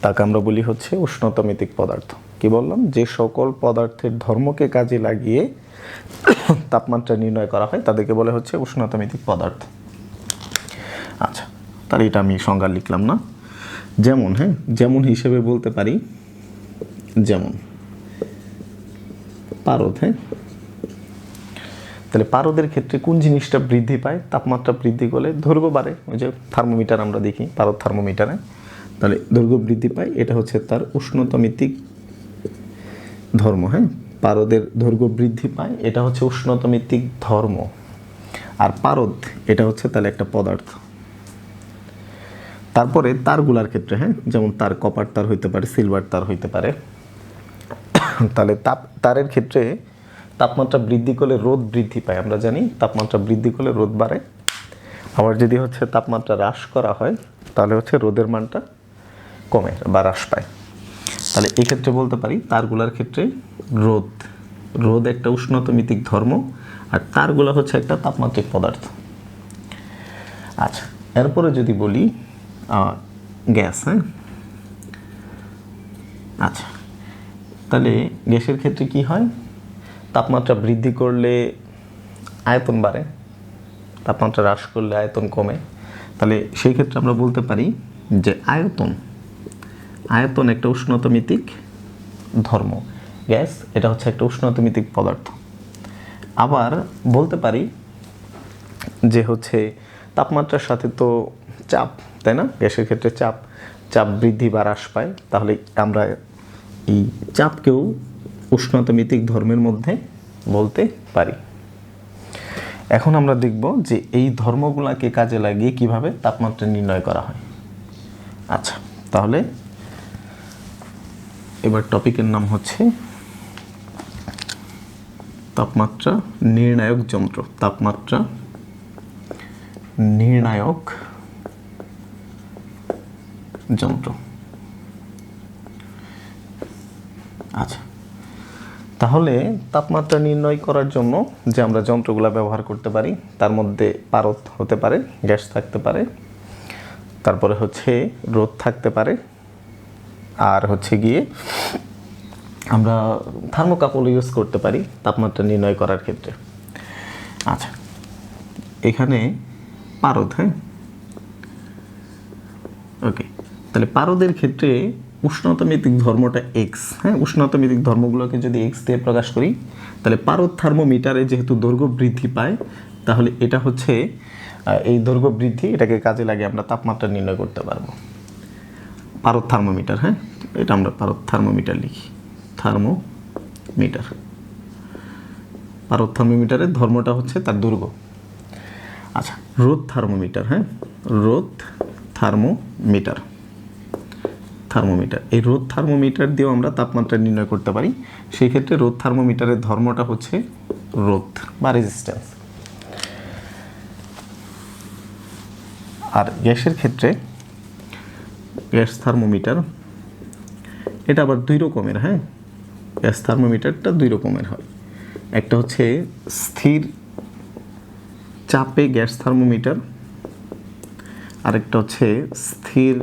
তাকে আমরা বলি হচ্ছে উষ্ণতামিতিক পদার্থ। কি বললাম? যে সকল পদার্থের ধর্মকে কাজে লাগিয়ে তাপমাত্রা নির্ণয় করা হয় তাদেরকে বলে হচ্ছে উষ্ণতামিতিক পদার্থ। আচ্ছা, তাহলে এটা আমি সংজ্ঞা লিখলাম না। যেমন, যেমন হিসেবে বলতে পারি, যেমন পারদ। তাহলে পারদের ক্ষেত্রে কোন জিনিসটা বৃদ্ধি পায়? তাপমাত্রা বৃদ্ধি করলে দৈর্ঘ্য বাড়ে। ওই যে থার্মোমিটার আমরা দেখি, পারদ থার্মোমিটারে, তাহলে দৈর্ঘ্য বৃদ্ধি পায়, এটা হচ্ছে তার উষ্ণতামিতিক ধর্ম। পারদের দৈর্ঘ্য বৃদ্ধি পায়, এটা হচ্ছে উষ্ণতামিতিক ধর্ম। আর পারদ এটা হচ্ছে তাহলে একটা পদার্থ। তারপরে তারগুলার ক্ষেত্রে, যেমন তার কপার তার হইতে পারে, সিলভার তার হইতে পারে। তাহলে তারের ক্ষেত্রে তাপমাত্রা বৃদ্ধি করলে রোধ বৃদ্ধি পায়। আমরা জানি তাপমাত্রা বৃদ্ধি করলে রোধ বাড়ে। আবার যদি হচ্ছে তাপমাত্রা হ্রাস করা হয় তাহলে হচ্ছে রোদের মানটা কমে বা হ্রাস পায়। তাহলে এই ক্ষেত্রে বলতে পারি তারগুলার ক্ষেত্রে রোদ একটা উষ্ণতামিতিক ধর্ম, আর তারগুলা হচ্ছে একটা তাপমাত্রিক পদার্থ। আচ্ছা, এরপরে যদি বলি গ্যাস। আচ্ছা, তাহলে গ্যাসের ক্ষেত্রে কি হয়? তাপমাত্রা বৃদ্ধি করলে আয়তন বাড়ে, তাপমাত্রা হ্রাস করলে আয়তন কমে। তাহলে সেই ক্ষেত্রে আমরা বলতে পারি যে আয়তন একটা উষ্ণতামিতিক ধর্ম। গ্যাস এটা হচ্ছে একটা উষ্ণতামিতিক পদার্থ। আবার বলতে পারি যে হচ্ছে তাপমাত্রার সাথে তো চাপ, তাই না? গ্যাসের ক্ষেত্রে চাপ বৃদ্ধি বা হ্রাস পায়, তাহলে আমরা এই চাপকেও উষ্ণতামিতিক ধর্মের মধ্যে বলতে পারি। এখন আমরা দেখব যে এই ধর্মগুলোকে কাজে লাগিয়ে কিভাবে তাপমাত্রা নির্ণয় করা হয়। আচ্ছা, তাহলে এবার টপিকের নাম হচ্ছে তাপমাত্রা নির্ণায়ক যন্ত্র। তাপমাত্রা নির্ণায়ক যন্ত্র। আচ্ছা, তাহলে তাপমাত্রা নির্ণয় করার জন্য যে আমরা যন্ত্রগুলো ব্যবহার করতে পারি তার মধ্যে পারদ হতে পারে, গ্যাস থাকতে পারে, তারপরে হচ্ছে রোদ থাকতে পারে, আর হচ্ছে গিয়ে আমরা থার্মোকাপল ইউজ করতে পারি তাপমাত্রা নির্ণয় করার ক্ষেত্রে। আচ্ছা, এখানে পারদ। ওকে, তাহলে পারদের ক্ষেত্রে উষ্ণতামিতিক ধর্মটা এক্স। উষ্ণতামিতিক ধর্মগুলোকে যদি এক্স দিয়ে প্রকাশ করি তাহলে পারদ থার্মোমিটারে যেহেতু দৈর্ঘ্য বৃদ্ধি পায়, তাহলে এটা হচ্ছে এই দৈর্ঘ্য বৃদ্ধি, এটাকে কাজে লাগিয়ে আমরা তাপমাত্রা নির্ণয় করতে পারবো। পারদ থার্মোমিটার, এটা আমরা পারদ থার্মোমিটার লিখি, থার্মোমিটার। পারদ থার্মোমিটারের ধর্মটা হচ্ছে তার দৈর্ঘ্য। আচ্ছা, রোদ থার্মোমিটার। রোদ থার্মোমিটার। এই রোদ থার্মোমিটার দিয়েও আমরা তাপমাত্রা নির্ণয় করতে পারি। সেই ক্ষেত্রে রোদ থার্মোমিটারের ধর্মটা হচ্ছে রোধ বা রেজিস্ট্যান্স। আর গ্যাসের ক্ষেত্রে গ্যাস থার্মোমিটার এটা আবার দুই রকমের। গ্যাস থার্মোমিটারটা দুই রকমের হয়। একটা হচ্ছে স্থির চাপে গ্যাস থার্মোমিটার, আরেকটা হচ্ছে স্থির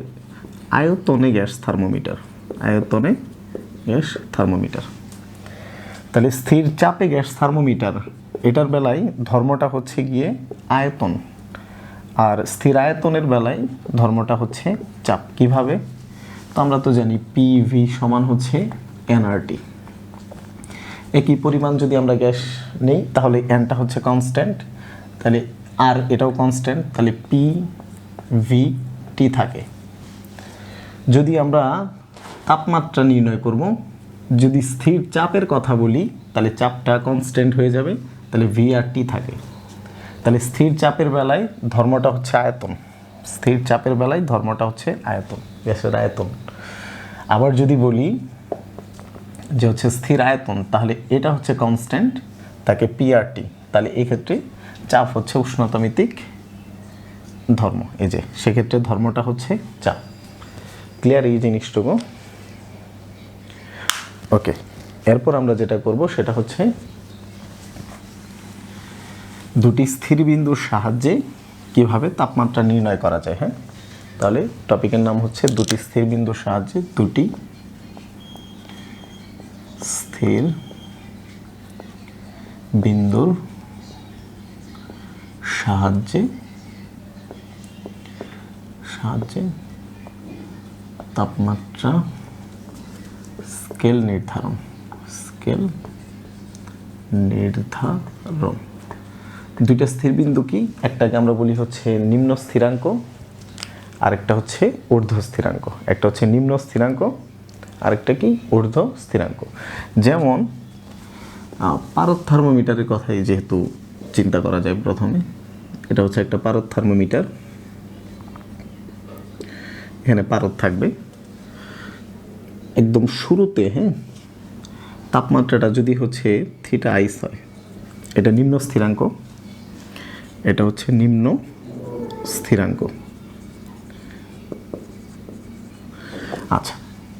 আয়তনে গ্যাস থার্মোমিটার। তাহলে স্থির চাপে গ্যাস থার্মোমিটার এটার বেলায় ধর্মটা হচ্ছে গিয়ে আয়তন, আর স্থির আয়তনের বেলায় ধর্মটা হচ্ছে চাপ। কিভাবে? তো আমরা তো জানি পিভি সমান হচ্ছে এনআরটি। একই পরিমাণ যদি আমরা গ্যাস নেই তাহলে এনটা হচ্ছে কনস্ট্যান্ট, তাহলে আর এটাও কনস্ট্যান্ট, তাহলে পিভিটি থাকে। যদি আমরা তাপমাত্রা নির্ণয় করব, যদি স্থির চাপের কথা বলি তাহলে চাপটা কনস্ট্যান্ট হয়ে যাবে, তাহলে ভিআরটি থাকে। তাহলে স্থির চাপের বেলায় ধর্মটা হচ্ছে আয়তন, গ্যাসের আয়তন। আবার যদি বলি যে হচ্ছে স্থির আয়তন, তাহলে এটা হচ্ছে কনস্ট্যান্ট, তাকে পিআরটি। তাহলে এই ক্ষেত্রে চাপ হচ্ছে উষ্ণতামিতিক ধর্ম। এই যে সেক্ষেত্রে ধর্মটা হচ্ছে চাপ। ক্লিয়ার এই জিনিসটুকু? ওকে, এরপর আমরা যেটা করব সেটা হচ্ছে দুটি স্থির বিন্দুর সাহায্যে কিভাবে তাপমাত্রা নির্ণয় করা যায়। হ্যাঁ, তাহলে টপিকের নাম হচ্ছে দুটি স্থির বিন্দুর সাহায্যে, দুটি স্থির বিন্দুর সাহায্যে তাপমাত্রা স্কেল নির্ধারণ। দুইটা স্থির বিন্দু কি, একটাকে আমরা বলি হচ্ছে নিম্ন স্থিরাঙ্ক, আরেকটা হচ্ছে ঊর্ধ্ব স্থিরাঙ্ক। একটা হচ্ছে নিম্ন স্থিরাঙ্ক, আরেকটা কি ঊর্ধ্ব স্থিরাঙ্ক। যেমন পারদ থার্মোমিটারের কথাই যেহেতু চিন্তা করা যায়, প্রথমে এটা হচ্ছে একটা পারদ থার্মোমিটার। এখানে পারদ থাকবে একদম শুরুতে। হ্যাঁ, তাপমাত্রাটা যদি হচ্ছে থিটা আইস হয়, এটা নিম্ন স্থিরাঙ্ক, এটা হচ্ছে নিম্ন স্থিরাঙ্ক। আচ্ছা,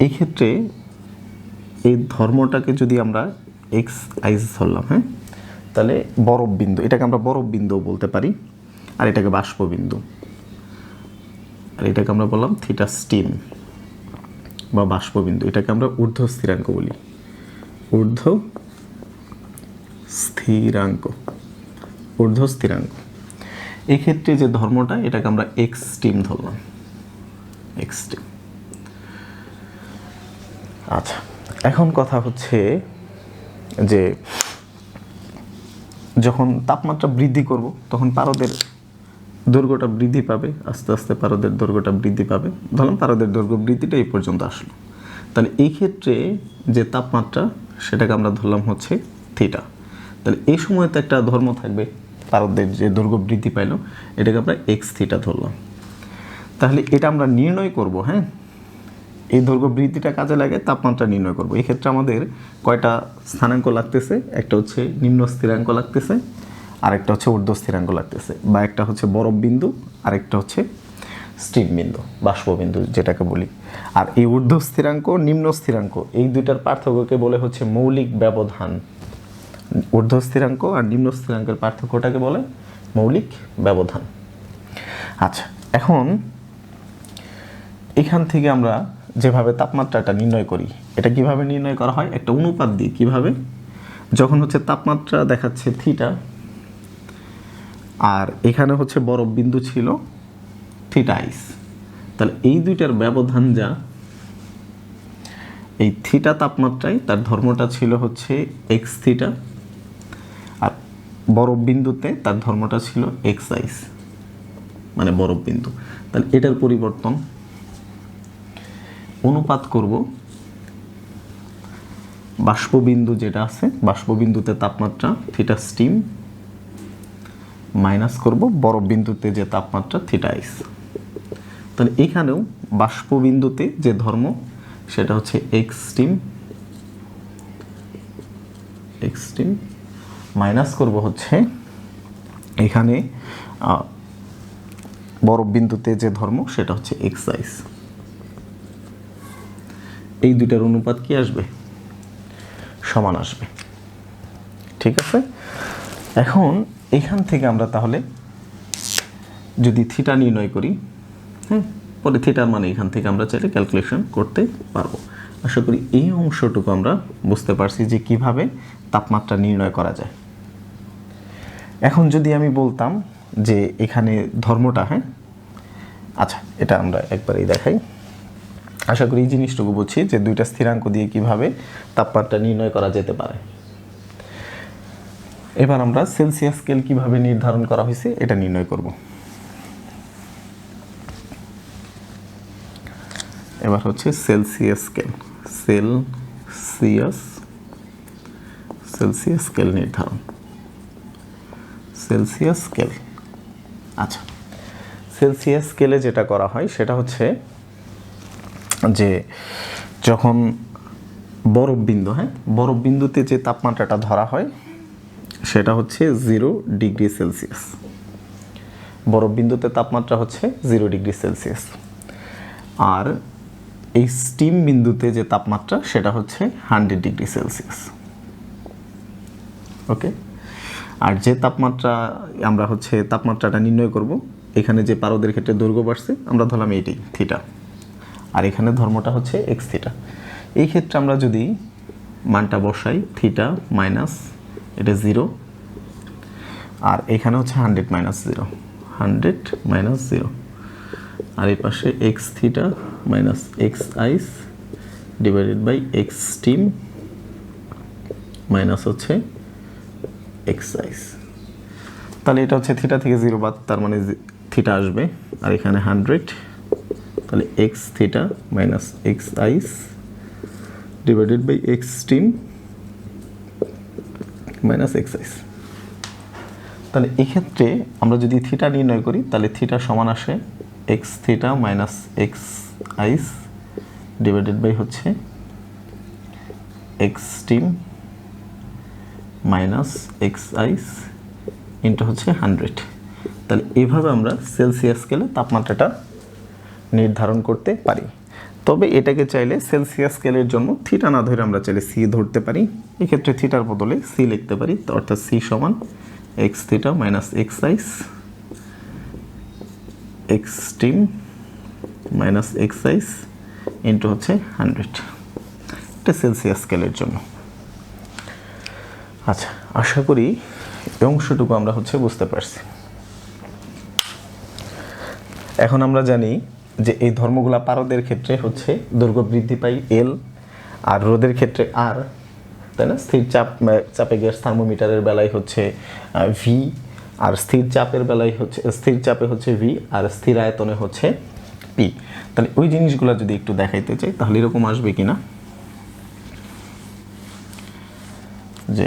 এই ক্ষেত্রে এই ধর্মটাকে যদি আমরা এক্স আইস ধরলাম, হ্যাঁ, তাহলে বরফ বিন্দু, এটাকে আমরা বরফ বিন্দু বলতে পারি, আর এটাকে বাষ্প বিন্দু, আর এটাকে আমরা বললাম থিটা স্টিম বা বাষ্প বিন্দু। এটাকে আমরা ঊর্ধ্ব স্থিরাঙ্ক বলি, ঊর্ধ্ব স্থিরাঙ্ক। এই ক্ষেত্রে যে ধর্মটা, এটাকে আমরা এক্স স্টিম ধরলাম, এক্স স্টিম। আচ্ছা, এখন কথা হচ্ছে যে যখন তাপমাত্রা বৃদ্ধি করব, তখন পারদের দৈর্ঘ্যটা বৃদ্ধি পাবে, আস্তে আস্তে পারদের দৈর্ঘ্যটা বৃদ্ধি পাবে। ধরলাম পারদের দৈর্ঘ্য বৃদ্ধিটা এই পর্যন্ত আসলো, তাহলে এই ক্ষেত্রে যে তাপমাত্রা, সেটাকে আমরা ধরলাম হচ্ছে থিটা। তাহলে এই সময় তো একটা ধর্ম থাকবে, পারদের যে দৈর্ঘ্য বৃদ্ধি পাইল, এটাকে আমরা এক্স থিটা ধরলাম। তাহলে এটা আমরা নির্ণয় করব। হ্যাঁ, এই দৈর্ঘ্য বৃদ্ধিটা কাজে লাগে তাপমাত্রা নির্ণয় করব। এই ক্ষেত্রে আমাদের কয়টা স্থানাঙ্ক লাগতেছে, একটা হচ্ছে নিম্ন স্থিরাঙ্ক লাগতেছে, আরেকটা হচ্ছে ঊর্ধ্ব স্থিরাঙ্ক লাগতেছে, বা একটা হচ্ছে বরফ বিন্দু, আরেকটা হচ্ছে স্টিম বিন্দু, বাষ্প বিন্দু যেটাকে বলি। আর এই ঊর্ধ্ব স্থিরাঙ্ক, নিম্ন স্থিরাঙ্ক, এই দুইটার পার্থক্যকে বলে হচ্ছে মৌলিক ব্যবধান। ঊর্ধ্ব স্থিরাঙ্ক আর নিম্ন স্থিরাঙ্কের পার্থক্যটাকে বলে মৌলিক ব্যবধান। আচ্ছা, এখন এখান থেকে আমরা যেভাবে তাপমাত্রাটা নির্ণয় করি, এটা কিভাবে নির্ণয় করা হয়, একটা অনুপাত দিয়ে। কিভাবে, যখন হচ্ছে তাপমাত্রা দেখাচ্ছে থিটা, আর এখানে হচ্ছে বরফ বিন্দু ছিল থিটা আইস, তাহলে এই দুইটার ব্যবধান যা, এই থিটা তাপমাত্রায় তার ধর্মটা ছিল হচ্ছে এক্স থিটা, আর বরফ বিন্দুতে তার ধর্মটা ছিল এক্স আইস, মানে বরফ বিন্দু। তাহলে এটার পরিবর্তন অনুপাত করব বাষ্পবিন্দু যেটা আছে, বাষ্পবিন্দুতে তাপমাত্রা থিটা স্টিম, মাইনাস করব বরফ বিন্দুতে যে তাপমাত্রা থিটা আইস। তাহলে এখানেও বাষ্পবিন্দুতে যে ধর্ম, সেটা হচ্ছে এক্স স্টিম, মাইনাস করব হচ্ছে এখানে বরফ বিন্দুতে যে ধর্ম, সেটা হচ্ছে এক্স আইস। এই দুইটার অনুপাত কি আসবে, সমান আসবে। ঠিক আছে, এখন এখান থেকে আমরা তাহলে যদি থিটা নির্ণয় করি, হ্যাঁ, পরে থিটার মানে এখান থেকে আমরা চাইলে ক্যালকুলেশন করতে পারবো। আশা করি এই অংশটুকু আমরা বুঝতে পারছি যে কিভাবে তাপমাত্রা নির্ণয় করা যায়। এখন যদি আমি বলতাম যে এখানে ধর্মটা, হ্যাঁ, আচ্ছা, এটা আমরা একবারেই দেখাই। আশা করি এই জিনিসটুকু বুঝছি যে দুইটা স্থিরাঙ্ক দিয়ে কিভাবে তাপমাত্রা নির্ণয় করা যেতে পারে। এবার আমরা সেলসিয়াস স্কেল কিভাবে নির্ধারণ করা হয়েছে এটা নির্ণয় করব। এবার হচ্ছে সেলসিয়াস স্কেল, সেলসিয়াস স্কেল নির্ধারণ, সেলসিয়াস স্কেল। আচ্ছা, সেলসিয়াস স্কেলে যেটা করা হয় সেটা হচ্ছে যে যখন বরফ বিন্দু, হ্যাঁ, বরফ বিন্দুতে যে তাপমাত্রাটা ধরা হয় সেটা হচ্ছে 0 ডিগ্রি সেলসিয়াস। বরফ বিন্দুতে তাপমাত্রা হচ্ছে 0 ডিগ্রি সেলসিয়াস। আর এই স্টিম বিন্দুতে যে তাপমাত্রা সেটা হচ্ছে 100 ডিগ্রি সেলসিয়াস। ওকে, আর যে তাপমাত্রা আমরা হচ্ছে তাপমাত্রাটা নির্ণয় করব, এখানে যে পারদের ক্ষেত্রে দৈর্ঘ্য বাড়ছে আমরা ধরলাম এইটাই থিটা, আর এখানে ধর্মটা হচ্ছে এক্স থিটা। এই ক্ষেত্রে আমরা যদি মানটা বসাই থিটা মাইনাস এটা 0, আর এখানে হচ্ছে 100 মাইনাস 0, 100 মাইনাস 0, আর এই পাশে X theta minus x ice divided by X steam minus হচ্ছে এক্স আইস। তাহলে এটা হচ্ছে থিটা থেকে 0 বাদ, তার মানে থিটা আসবে, আর এখানে 100, তাহলে X theta minus x ice divided by X steam minus x ice. তাহলে এক্ষেত্রে আমরা যদি থিটা নির্ণয় করি তাহলে থিটা সমান আসে x theta minus x ice divided by হচ্ছে x steam minus x ice into হচ্ছে 100। তাহলে এইভাবে আমরা সেলসিয়াস স্কেলে তাপমাত্রাটা নির্ধারণ করতে পারি। তবে এটাকে চাইলে সেলসিয়াস স্কেলের জন্য থিটা না ধরে আমরা চাইলে সি ধরতে পারি। এক্ষেত্রে থিটার বদলে সি লিখতে পারি, তো অর্থাৎ সি সমান X theta minus x ice X steam minus x ice into হচ্ছে 100। এটা সেলসিয়াস স্কেলের জন্য। আচ্ছা, আশা করি এই অংশটুকু আমরা হচ্ছে বুঝতে পারছি। এখন আমরা জানি যে এই ধর্মগুলা পারদের ক্ষেত্রে হচ্ছে দৈর্ঘ্য বৃদ্ধি পাই এল, আর রোদের ক্ষেত্রে আর, তাই না? স্থির চাপে গ্যাস থার্মোমিটারের বেলায় হচ্ছে ভি, আর স্থির চাপের বেলায় হচ্ছে স্থির চাপে হচ্ছে ভি, আর স্থির আয়তনে হচ্ছে পি। তাহলে ওই জিনিসগুলো যদি একটু দেখাইতে চাই তাহলে এরকম আসবে কিনা, যে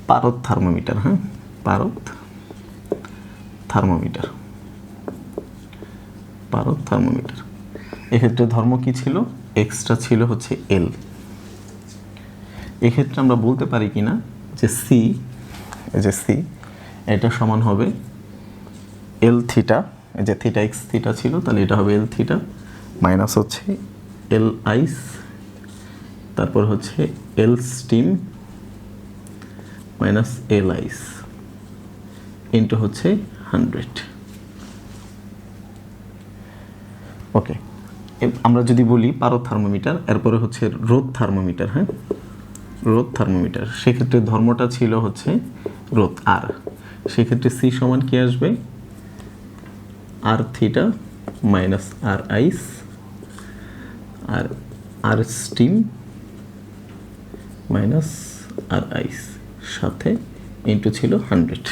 পারদ থার্মোমিটার, হ্যাঁ পারদ থার্মোমিটার, পারদ থার্মোমিটার, এক্ষেত্রে ধর্ম কি ছিল, এক্সট্রা ছিল হচ্ছে এল। এক্ষেত্রে আমরা বলতে পারি কিনা যে সি, এই যে সি এটা সমান হবে এল থিটা, এই যে থিটা এক্স থিটা ছিল, তাহলে এটা হবে এল থিটা মাইনাস হচ্ছে এল আইস, তারপর হচ্ছে এল স্টিম মাইনাস এল আইস ইন্টু হচ্ছে 100। ওকে, আমরা যদি বলি পারদ থার্মোমিটার, এরপরে হচ্ছে রোদ থার্মোমিটার, হ্যাঁ রোদ থার্মোমিটার, সেক্ষেত্রে ধর্মটা ছিল হচ্ছে রোদ আর, সেক্ষেত্রে সি সমান কি আসবে আর থিটা মাইনাস আর আইস আর আর স্টিম মাইনাস আর আইস সাথে ইন্টু ছিল 100।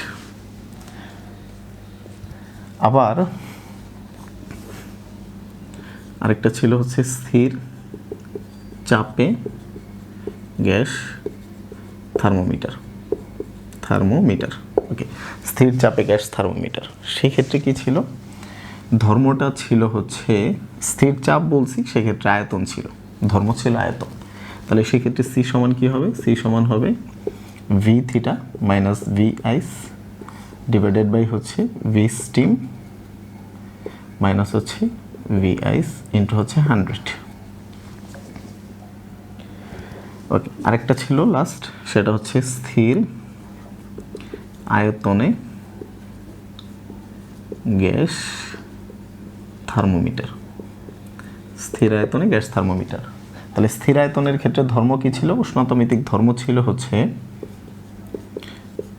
আবার আরেকটা ছিল হচ্ছে স্থির চাপে গ্যাস থার্মোমিটার, থার্মোমিটার ওকে, স্থির চাপে গ্যাস থার্মোমিটার। সেক্ষেত্রে কি ছিল, ধর্মটা ছিল হচ্ছে স্থির চাপ বলছি, সেক্ষেত্রে আয়তন ছিল, ধর্ম ছিল আয়তন। তাহলে সেক্ষেত্রে সি সমান কি হবে, সি সমান হবে V theta minus V ice divided by হচ্ছে ভি স্টিম মাইনাস হচ্ছে ভি আইস ইন্টু হচ্ছে 100। ওকে, আরেকটা ছিল লাস্ট, সেটা হচ্ছে স্থির আয়তনে গ্যাস থার্মোমিটার, স্থির আয়তনে গ্যাস থার্মোমিটার। তাহলে স্থির আয়তনের ক্ষেত্রে ধর্ম কি ছিল, উষ্ণতামিতিক ধর্ম ছিল হচ্ছে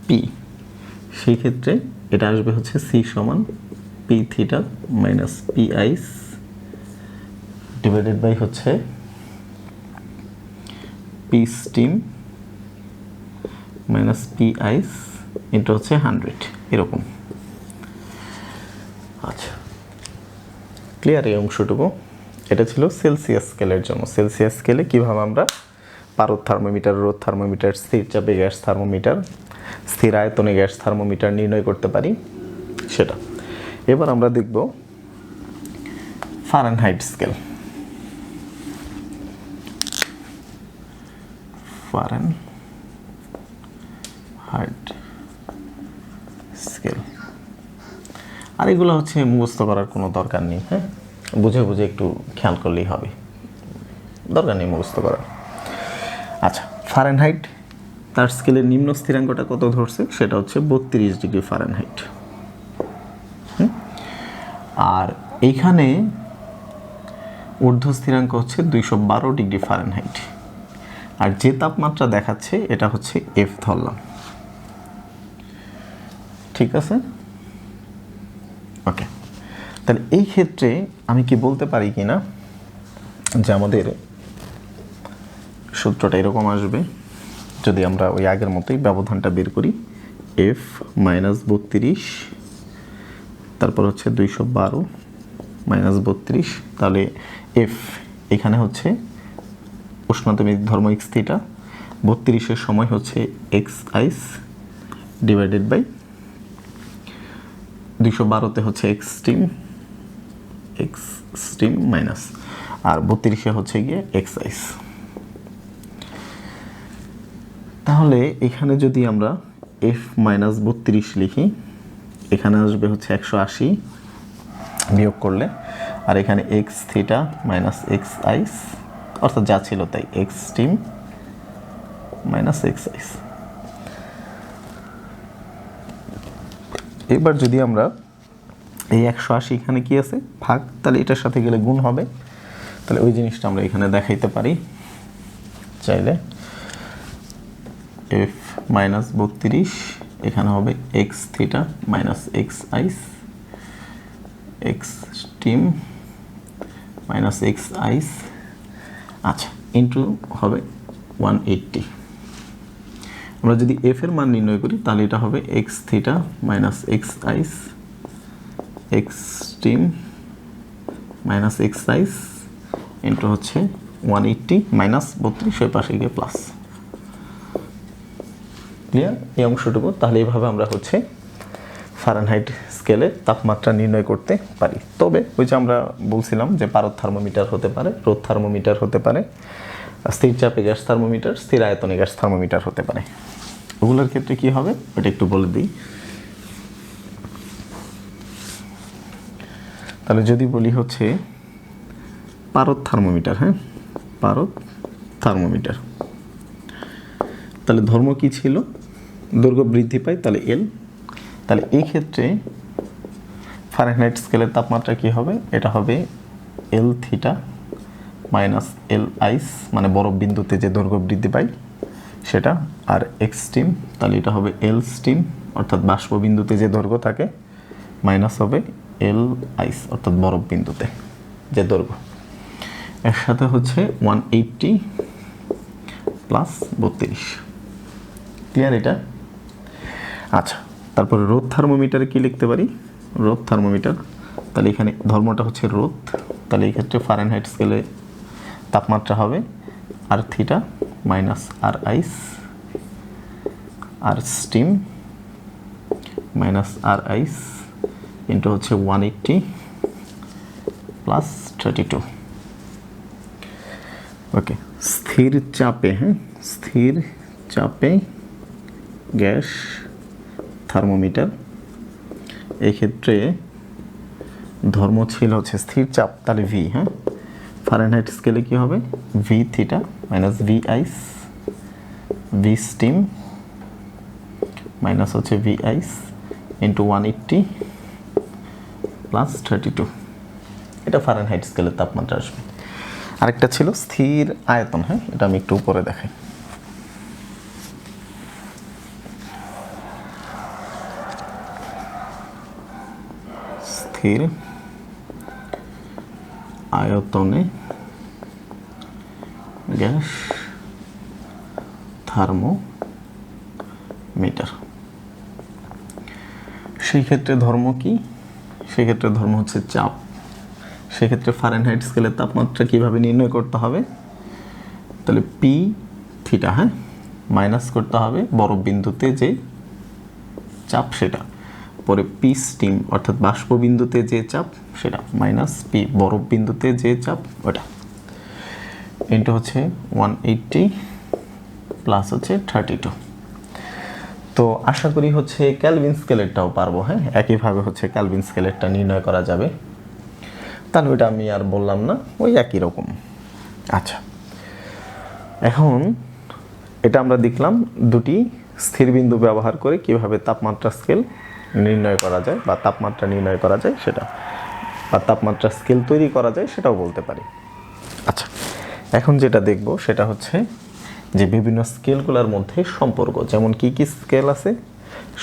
পি, সেই ক্ষেত্রে এটা আসবে হচ্ছে সি সমান P theta minus P ice divided by হচ্ছে P steam minus P ice into হচ্ছে 100, এরকম। আচ্ছা, ক্লিয়ার এই অংশটুকু? এটা ছিল সেলসিয়াস স্কেলের জন্য। সেলসিয়াস স্কেলে কীভাবে আমরা পারদ থার্মোমিটার, রোদ থার্মোমিটার, স্থির চাপে গ্যাস থার্মোমিটার, স্থির আয়তনে গ্যাস থার্মোমিটার নির্ণয় করতে পারি সেটা। এবার আমরা দেখব ফারেনহাইট স্কেল। ফারেনহাইট স্কেল, আর এগুলো হচ্ছে মুখস্থ করার কোনো দরকার নেই, হ্যাঁ বুঝে বুঝে একটু খেয়াল করলেই হবে, দরকার নেই মুখস্থ করার। আচ্ছা, ফারেনহাইট তার স্কেলের নিম্ন স্থিরাঙ্কটা কত ধরছে, সেটা হচ্ছে 32 ডিগ্রি ফারেনহাইট। আর এইখানে ঊর্ধ্ব স্থিরাঙ্ক হচ্ছে 212 ডিগ্রি ফারেনহাইট। আর যে তাপমাত্রা দেখাচ্ছে এটা হচ্ছে এফ ধরলাম, ঠিক আছে? ওকে, তাহলে এই ক্ষেত্রে আমি কি বলতে পারি কি না যে আমাদের সূত্রটা এরকম আসবে, যদি আমরা ওই আগের মতোই ব্যবধানটা বের করি, এফ মাইনাস 32 তারপর হচ্ছে 212 মাইনাস 32, তাহলে এফ এখানে হচ্ছে উষ্ণতামিক ধর্ম এক্স থিটা, 32-এর সময় হচ্ছে এক্স আইস ডিভাইডেড বাই 212-তে হচ্ছে এক্স স্টিম মাইনাস, আর 32-এ হচ্ছে গিয়ে এক্স আইস। তাহলে এখানে যদি আমরা এফ মাইনাস 32 লিখি, এখানে আসবে হচ্ছে 180 বিয়োগ করলে, আর এখানে X theta minus x ice, অর্থাৎ যা ছিল তাই, X steam minus x ice. এবার যদি আমরা এই 180 এখানে কি আছে ভাগ, তাহলে এটার সাথে গেলে গুণ হবে, তাহলে ওই জিনিসটা আমরা এখানে দেখাইতে পারি চাইলে। এফ মাইনাস 32 এখানে হবে X theta minus x ice, X steam minus x ice, আচ্ছা, ইন্টু হবে 180। আমরা যদি এফ এর মান নির্ণয় করি তাহলে এটা হবে X theta minus x ice, X steam minus x ice into হচ্ছে 180 মাইনাস 32, ওই পাশে গিয়ে প্লাস। ক্লিয়ার এই অংশটুকু? তাহলে এইভাবে আমরা হচ্ছে ফারেনহাইট স্কেলে তাপমাত্রা নির্ণয় করতে পারি। তবে ওই যে আমরা বলছিলাম যে পারদ থার্মোমিটার হতে পারে, রোদ থার্মোমিটার হতে পারে, স্থির চাপে গ্যাস থার্মোমিটার, স্থির আয়তনে গ্যাস থার্মোমিটার হতে পারে। ওগুলোর ক্ষেত্রে কি হবে ওটা একটু বলে দিই। তাহলে যদি বলি হচ্ছে পারদ থার্মোমিটার, হ্যাঁ, পারদ থার্মোমিটার, তাহলে ধর্ম কি ছিল, দৈর্ঘ্য বৃদ্ধি পায়, তাহলে এল। তাহলে এই ক্ষেত্রে ফারেনহাইট স্কেলের তাপমাত্রা কি হবে, এটা হবে এল থিটা মাইনাস এল আইস, মানে বরফ বিন্দুতে যে দৈর্ঘ্য বৃদ্ধি পায় সেটা, আর এক্স স্টিম, তাহলে এটা হবে এল স্টিম, অর্থাৎ বাষ্প বিন্দুতে যে দৈর্ঘ্য থাকে, মাইনাস হবে এল আইস, অর্থাৎ বরফ বিন্দুতে যে দৈর্ঘ্য। এর সাথে হচ্ছে 180 প্লাস 32। ক্লিয়ার এটা? আচ্ছা, তারপরে রোদ থার্মোমিটারে কি লিখতে পারি, রোদ থার্মোমিটার, তাহলে এখানে ধর্মটা হচ্ছে রোদ, তাহলে এই ক্ষেত্রে ফারেনহাইট স্কেলে তাপমাত্রা হবে আর থিটা মাইনাস আর আইস, আর স্টিম মাইনাস আর আইস ইন্টু হচ্ছে 180 প্লাস 32। ওকে, স্থির চাপে, হ্যাঁ, স্থির চাপে গ্যাস থার্মোমিটার, এক্ষেত্রে ধর্ম ছিল হচ্ছে স্থির চাপ, তাহলে ভি, হ্যাঁ, ফারেনহাইট স্কেলে কি হবে ভি থিটা মাইনাস ভি আইস, ভি স্টিম মাইনাস হচ্ছে ভি আইস ইন্টু 180 প্লাস 32। এটা ফারেনহাইট স্কেলের তাপমাত্রা আসবে। আরেকটা ছিল স্থির আয়তন, হ্যাঁ, এটা আমি একটু উপরে দেখাই। স্থির আয়তনে গ্যাস থার্মোমিটার, সেই ক্ষেত্রে ধর্ম কি, সেক্ষেত্রে ধর্ম হচ্ছে চাপ। সেক্ষেত্রে ফারেনহাইট স্কেলের তাপমাত্রা কিভাবে নির্ণয় করতে হবে, তাহলে পি থিটা, হ্যাঁ, মাইনাস করতে হবে বরফ বিন্দুতে যে চাপ সেটা, পরে পি স্টিম অর্থাৎ বাষ্প বিন্দুতে যে চাপ সেটা, মাইনাস পি বরফ বিন্দুতে যে চাপ ওটা, ইন্টু হচ্ছে 180 প্লাস হচ্ছে 32। তো আশা করি হচ্ছে ক্যালভিন স্কেলেরটাও পারবো, হ্যাঁ, একইভাবে হচ্ছে ক্যালভিন স্কেলেরটা নির্ণয় করা যাবে। তাহলে ওইটা আমি আর বললাম না, ওই একই রকম। আচ্ছা, এখন এটা আমরা দেখলাম দুটি স্থির বিন্দু ব্যবহার করে কিভাবে তাপমাত্রা স্কেল নির্ণয় করা যায় বা তাপমাত্রা নির্ণয় করা যায় সেটা, বা তাপমাত্রা স্কেল তৈরি করা যায় সেটাও বলতে পারি। আচ্ছা, এখন যেটা দেখব সেটা হচ্ছে যে বিভিন্ন স্কেলগুলোর মধ্যে সম্পর্ক, যেমন কি কি স্কেল আছে।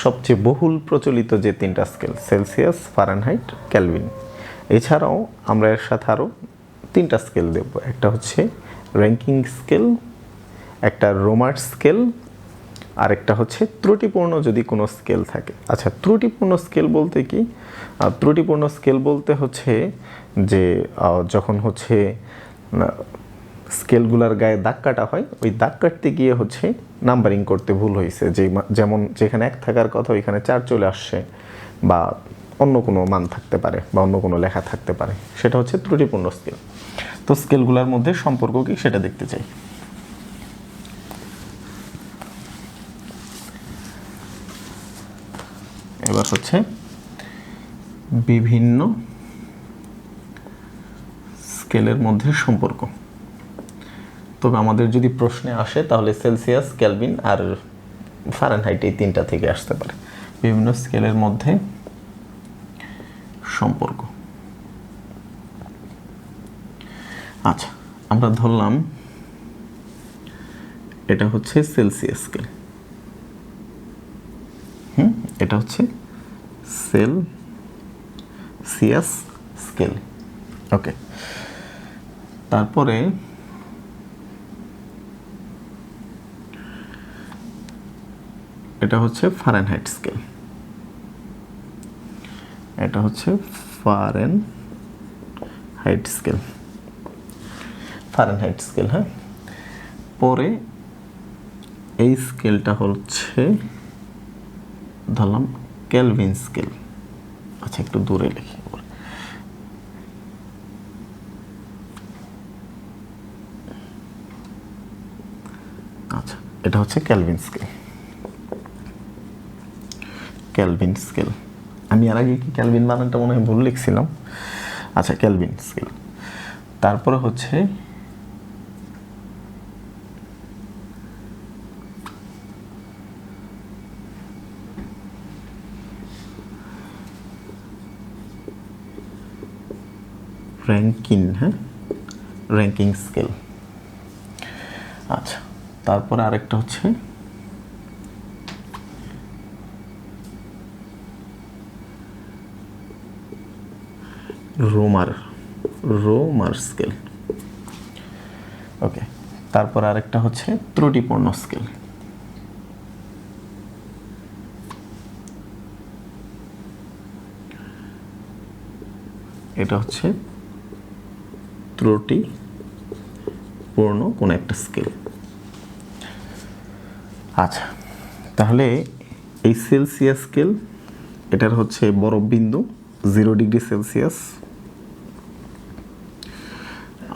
সবচেয়ে বহুল প্রচলিত যে তিনটা স্কেল, সেলসিয়াস, ফারেনহাইট, কেলভিন। এছাড়াও আমরা এর সাথে আরও তিনটা স্কেল দেব। একটা হচ্ছে র্যাঙ্কিং স্কেল, একটা রোমার স্কেল, আর একটা হচ্ছে ত্রুটিপূর্ণ যদি কোনো স্কেল থাকে। আচ্ছা, ত্রুটিপূর্ণ স্কেল বলতে কি? ত্রুটিপূর্ণ স্কেল বলতে হচ্ছে যে যখন হচ্ছে স্কেলগুলোর গায়ে দাগ কাটা হয়, ওই দাগ কাটতে গিয়ে হচ্ছে নাম্বারিং করতে ভুল হয়েছে, যেমন যেখানে 1 থাকার কথা ওইখানে 4 চলে আসছে, বা অন্য কোনো মান থাকতে পারে, বা অন্য কোনো লেখা থাকতে পারে, সেটা হচ্ছে ত্রুটিপূর্ণ স্কেল। তো স্কেলগুলোর মধ্যে সম্পর্ক কি সেটা দেখতে চাই। এবার হচ্ছে বিভিন্ন স্কেলের মধ্যে সম্পর্ক। তবে আমাদের যদি প্রশ্নে আসে তাহলে সেলসিয়াস, কেলভিন আর ফারেনহাইট এই তিনটা থেকে আসতে পারে। বিভিন্ন স্কেলের মধ্যে সম্পর্ক। আচ্ছা, আমরা ধরলাম এটা হচ্ছে সেলসিয়াস স্কেল। এটা হচ্ছে সেলসিয়াস স্কেল। ওকে, তারপরে এটা হচ্ছে ফারেনহাইট স্কেল। এটা হচ্ছে ফারেনহাইট স্কেল। ফারেনহাইট স্কেল, হ্যাঁ। পরে এই স্কেলটা হচ্ছে ধরলাম কেলভিন স্কেল। আচ্ছা, একটু দূরে লিখি। আচ্ছা, এটা হচ্ছে কেলভিন স্কেল। কেলভিন স্কেল, আমি আর আগে কি কেলভিন বানানটা মনে হয় ভুল লিখছিলাম। আচ্ছা, কেলভিন স্কেল। তারপরে হচ্ছে র্যাঙ্কিং, হ্যাঁ, র্যাঙ্কিং স্কেল। আচ্ছা, তারপরে আরেকটা হচ্ছে রোমার স্কেল। ওকে, তারপর আরেকটা হচ্ছে ত্রুটিপূর্ণ স্কেল। এটা হচ্ছে ত্রুটিপূর্ণ কোন একটা স্কেল। আচ্ছা, তাহলে এই সেলসিয়াস স্কেল, এটার হচ্ছে বরফ বিন্দু 0 ডিগ্রি সেলসিয়াস,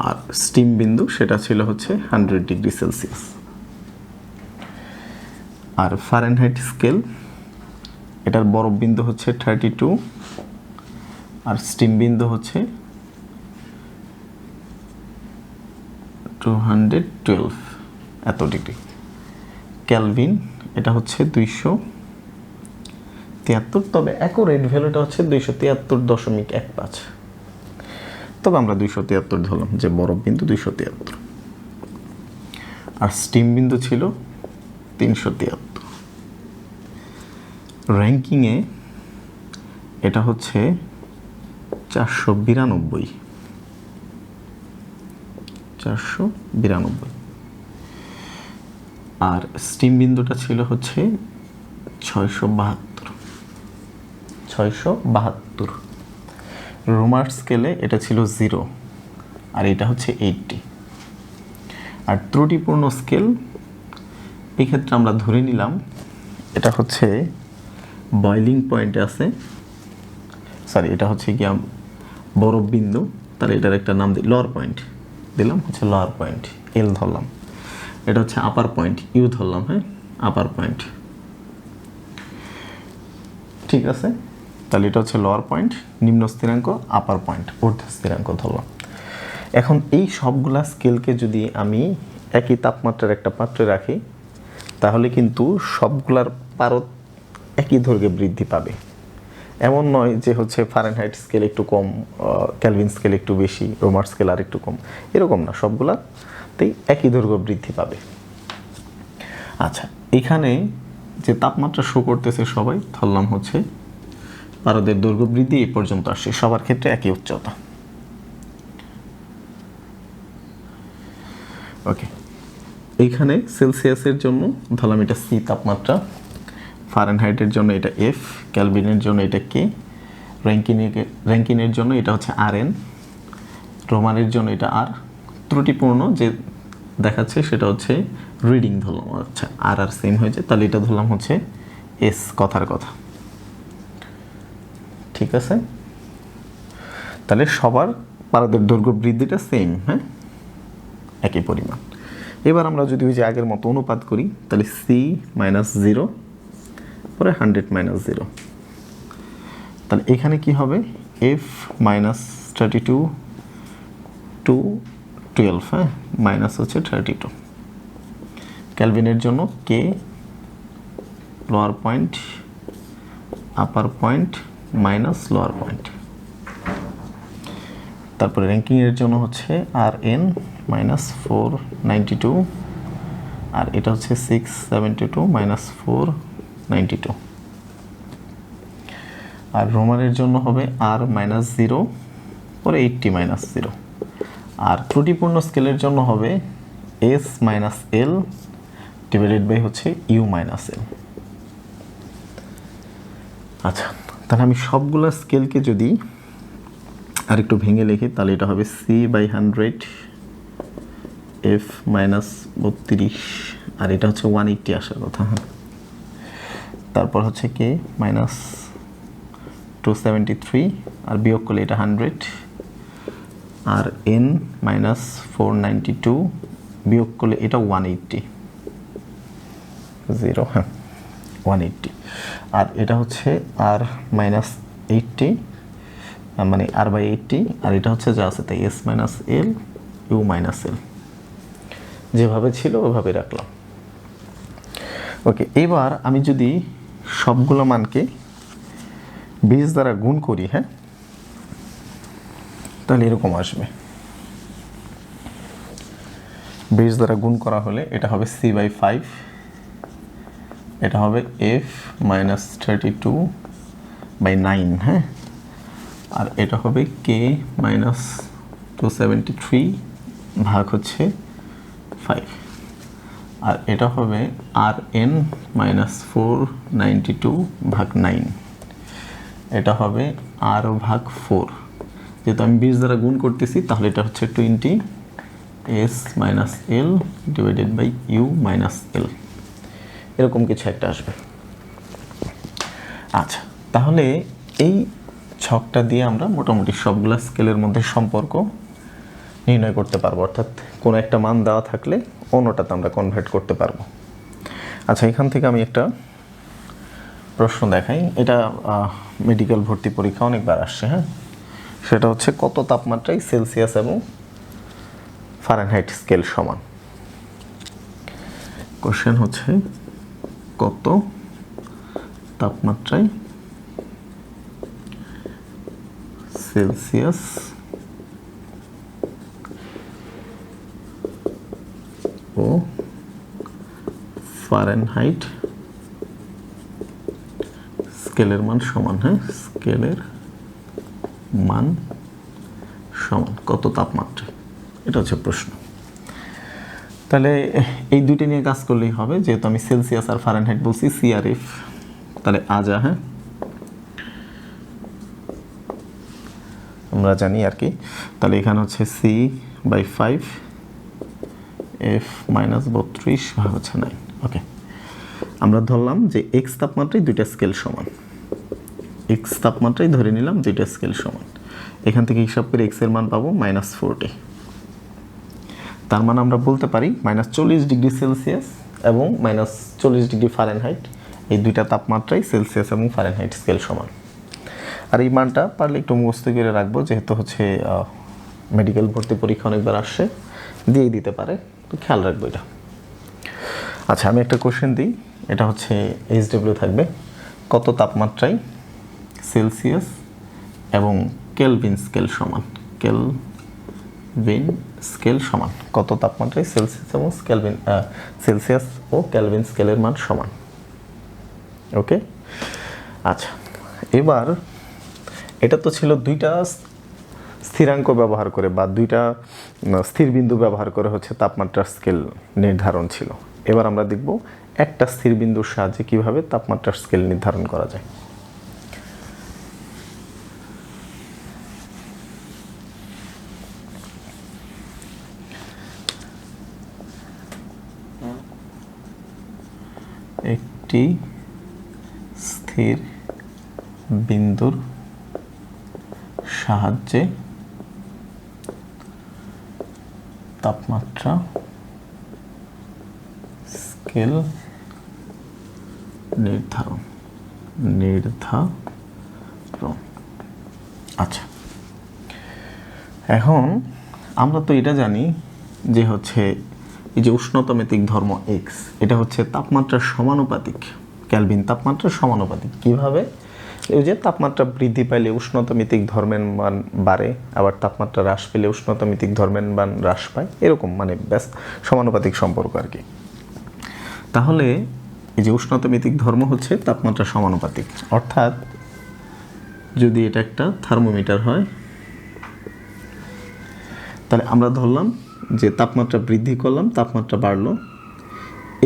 আর স্টিম বিন্দু সেটা ছিল হচ্ছে 100 ডিগ্রি সেলসিয়াস। আর ফারেনহাইট স্কেল, এটার বরফ বিন্দু হচ্ছে 32, আর স্টিম বিন্দু হচ্ছে 212 এত ডিগ্রি। কেলভিন, এটা হচ্ছে 273, তবে অ্যাকুরেট ভ্যালুটা হচ্ছে 273.15। তবে আমরা 273 ধরলাম, যে বরফ বিন্দু 273, আর স্টিম বিন্দু ছিল 373। র্যাঙ্কিংয়ে এটা হচ্ছে 492, আর স্টিম বিন্দুটা ছিল হচ্ছে 672। রোমার স্কেলে এটা ছিল 0, আর এটা হচ্ছে 80। আর ত্রুটিপূর্ণ স্কেল, এই ক্ষেত্রে আমরা ধরে নিলাম এটা হচ্ছে বয়লিং পয়েন্টে আছে, সরি, এটা হচ্ছে কি বরফ বিন্দু, তাহলে এটার একটা নাম দিই, লোয়ার পয়েন্ট দিলাম, হচ্ছে লোয়ার পয়েন্ট, এল ধরলাম। এটা হচ্ছে আপার পয়েন্ট, ইউ ধরলাম, হ্যাঁ, আপার পয়েন্ট। ঠিক আছে, তাহলে এটা হচ্ছে লোয়ার পয়েন্ট, নিম্ন স্থিরাঙ্ক, আপার পয়েন্ট, ঊর্ধ্ব স্থিরাঙ্ক ধরলাম। এখন এই সবগুলা স্কেলকে যদি আমি একই তাপমাত্রার একটা পাত্রে রাখি, তাহলে কিন্তু সবগুলার পারদ একই দৈর্ঘ্যে বৃদ্ধি পাবে। এমন নয় যে হচ্ছে ফারেনহাইট স্কেল একটু কম, ক্যালভিন স্কেল একটু বেশি, রোমার স্কেল আর একটু কম, এরকম না, সবগুলাতেই একই দৈর্ঘ্য বৃদ্ধি পাবে। আচ্ছা, এখানে যে তাপমাত্রা শো করতেছে সবাই ধরলাম হচ্ছে পারদের দৈর্ঘ্য বৃদ্ধি এই পর্যন্ত আসছে, সবার ক্ষেত্রে একই উচ্চতা। ওকে, এইখানে সেলসিয়াসের জন্য ধরলাম এটা সি তাপমাত্রা, ফারেনহাইটের জন্য এটা এফ, ক্যালভিনের জন্য এটা কে, র্যাঙ্কিনের জন্য এটা হচ্ছে আর এন, রোমানের জন্য এটা আর। ত্রুটিপূর্ণ যে দেখাচ্ছে সেটা হচ্ছে রিডিং ধরলাম, আচ্ছা আর আর সেম হয়েছে, তাহলে এটা ধরলাম হচ্ছে এস, কথার কথা। ঠিক আছে, তাহলে সবার পারদের দৈর্ঘ্য বৃদ্ধিটা সেম, হ্যাঁ, একই পরিমাণ। এবার আমরা যদি ওই যে আগের মতো অনুপাত করি, তাহলে সি মাইনাস 0 পরে 100 মাইনাস 0, তাহলে এখানে কি হবে এফ মাইনাস 32 টু 12, হ্যাঁ, মাইনাস হচ্ছে 32। ক্যালভিনের জন্য কে লোয়ার পয়েন্ট আপার পয়েন্ট মাইনাস লোয়ার পয়েন্ট। তারপরে র্যাঙ্কিংয়ের জন্য হচ্ছে আর এন মাইনাস 492, আর এটা হচ্ছে 672 মাইনাস 492। আর রোমানের জন্য হবে আর মাইনাস 0 পরে 80 মাইনাস 0। আর ত্রুটিপূর্ণ স্কেলের জন্য হবে S minus L divided by হচ্ছে ইউ মাইনাস এল। আচ্ছা, তাহলে আমি সবগুলো স্কেলকে যদি আর একটু ভেঙে লিখি, তাহলে এটা হবে সি বাই 100 এফ মাইনাস 32, আর এটা হচ্ছে 180 আসার কথা, হ্যাঁ। তারপর হচ্ছে কে মাইনাস 273, আর বিয়োগ করলে এটা 100, আর এন মাইনাস 492 বিয়োগ করলে এটা 180, 0, হ্যাঁ 180। আর এটা হচ্ছে আর মাইনাস 80, মানে আর বাই 80, আর এটা হচ্ছে যা আছে তাই S minus L U minus L, যেভাবে ছিল ওভাবে রাখলাম। ওকে, এবার আমি যদি সবগুলো মানকে 20 দ্বারা গুণ করি, হ্যাঁ, তাহলে এরকম আসবে। 20 দ্বারা গুণ করা হলে এটা হবে সি বাই 5, এটা হবে এফ মাইনাস 32 বাই 9, হ্যাঁ, আর এটা হবে কে মাইনাস 273 ভাগ হচ্ছে 5, আর এটা হবে আর এন মাইনাস 492 ভাগ 9, এটা হবে আর ভাগ 4। যেহেতু আমি 20 দ্বারা গুণ করতেছি, তাহলে এটা হচ্ছে 20 S minus L divided by U minus L, এরকম কিছু একটা আসবে। আচ্ছা, তাহলে এই ছকটা দিয়ে আমরা মোটামুটি সবগুলা স্কেলের মধ্যে সম্পর্ক নির্ণয় করতে পারবো, অর্থাৎ কোনো একটা মান দেওয়া থাকলে অন্যটাতে আমরা কনভার্ট করতে পারবো। আচ্ছা, এখান থেকে আমি একটা প্রশ্ন দেখাই, এটা মেডিকেল ভর্তি পরীক্ষা অনেকবার আসছে, হ্যাঁ, সেটা হচ্ছে কত তাপমাত্রায় সেলসিয়াস এবং ফারেনহাইট স্কেল সমান। কোশ্চেন হচ্ছে কত তাপমাত্রায় সেলসিয়াস ও ফারেনহাইট স্কেলের মান সমান, হ্যাঁ, স্কেলের মান সমান কত তাপমাত্রা, এটা হচ্ছে প্রশ্ন। তাহলে এই দুইটা নিয়ে কাজ করলেই হবে, যেহেতু আমি সেলসিয়াস আর ফারেনহাইট বলছি, সি আর এফ, তাহলে আজা, হ্যাঁ, আমরা জানি আর কি। তাহলে এখানে হচ্ছে সি বাই 5 এফ মাইনাস 32 ভাগ হচ্ছে 9। ওকে, আমরা ধরলাম যে এক্স তাপমাত্রায় দুইটা স্কেল সমান, এক্স তাপমাত্রায় ধরে নিলাম দুইটা স্কেল সমান। এখান থেকে হিসাব করে এক্স এর মান পাবো মাইনাস 40, তার মানে আমরা বলতে পারি মাইনাস 40 ডিগ্রি সেলসিয়াস এবং মাইনাস 40 ডিগ্রি ফারেনহাইট, এই দুইটা তাপমাত্রায় সেলসিয়াস এবং ফারেনহাইট স্কেল সমান। আর এই মানটা পারলে একটু মুখস্থ করে রাখবো, যেহেতু হচ্ছে মেডিকেল ভর্তি পরীক্ষা অনেকবার আসছে, দিয়েই দিতে পারে, তো খেয়াল রাখবো এটা। আচ্ছা, আমি একটা কোশ্চেন দিই, এটা হচ্ছে এইচডব্লিউ থাকবে, কত তাপমাত্রায় সেলসিয়াস এবং কেলভিন স্কেল সমান, কেলভিন স্কেল সমান, কত তাপমাত্রায় সেলসিয়াস এবং সেলসিয়াস ও কেলভিন স্কেলের মান সমান। ওকে, আচ্ছা, এবার এটা তো ছিল দুইটা স্থিরাঙ্ক ব্যবহার করে বা দুইটা স্থির বিন্দু ব্যবহার করে হচ্ছে তাপমাত্রার স্কেল নির্ধারণ ছিল। এবার আমরা দেখব একটা স্থির বিন্দুর সাহায্যে কিভাবে তাপমাত্রার স্কেল নির্ধারণ করা যায়। একটি স্থির বিন্দুর সাহায্যে তাপমাত্রা স্কেল নির্ধারণ। আচ্ছা, এখন আমরা তো এটা জানি যে হচ্ছে এই যে উষ্ণতামিতিক ধর্ম এক্স, এটা হচ্ছে তাপমাত্রার সমানুপাতিক, ক্যালভিন তাপমাত্রার সমানুপাতিক। কিভাবে? এই যে তাপমাত্রা বৃদ্ধি পাইলে উষ্ণতামিতিক ধর্মের মান বাড়ে, আবার তাপমাত্রা হ্রাস পেলে উষ্ণতামিতিক ধর্মের মান হ্রাস পায়, এরকম মানে ব্যাস সমানুপাতিক সম্পর্ক আর কি। তাহলে এই যে উষ্ণতামিতিক ধর্ম হচ্ছে তাপমাত্রা সমানুপাতিক, অর্থাৎ যদি এটা একটা থার্মোমিটার হয়, তাহলে আমরা ধরলাম যে তাপমাত্রা বৃদ্ধি করলাম, তাপমাত্রা বাড়লো,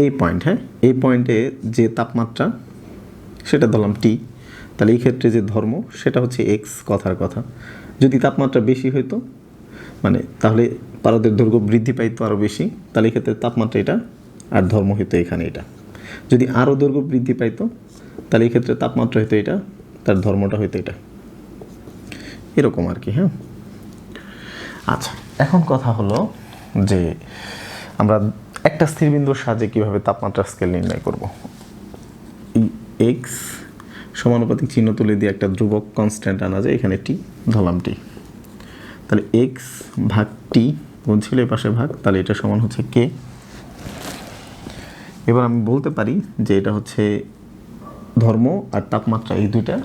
এই পয়েন্ট, হ্যাঁ, এই পয়েন্টে যে তাপমাত্রা সেটা ধরলাম টি, তাহলে এই ক্ষেত্রে যে ধর্ম সেটা হচ্ছে এক্স, কথার কথা। যদি তাপমাত্রা বেশি হইতো মানে তাহলে পারদের দৈর্ঘ্য বৃদ্ধি পাইতো আরও বেশি, তাহলে এই ক্ষেত্রে তাপমাত্রা এটা আর ধর্ম হইতো এখানে এটা। যদি আরও দৈর্ঘ্য বৃদ্ধি পাইতো তাহলে এই ক্ষেত্রে তাপমাত্রা হইতো এটা, তার ধর্মটা হইতো এটা, এরকম আর কি। হ্যাঁ, আচ্ছা, এখন কথা হলো যে আমরা একটা স্থির বিন্দুর সাহায্যে কীভাবে তাপমাত্রা স্কেল নির্ণয় করব। এই এক্স সমানুপাতিক চিহ্ন তুলে দিয়ে একটা ধ্রুবক কনস্ট্যান্ট আনা যায়, এখানে টি ধরলাম টি, তাহলে এক্স ভাগ টি গুণ ছিল এই পাশে ভাগ, তাহলে এটা সমান হচ্ছে কে। এবার আমি বলতে পারি যে এটা হচ্ছে ধর্ম আর তাপমাত্রা এই দুইটা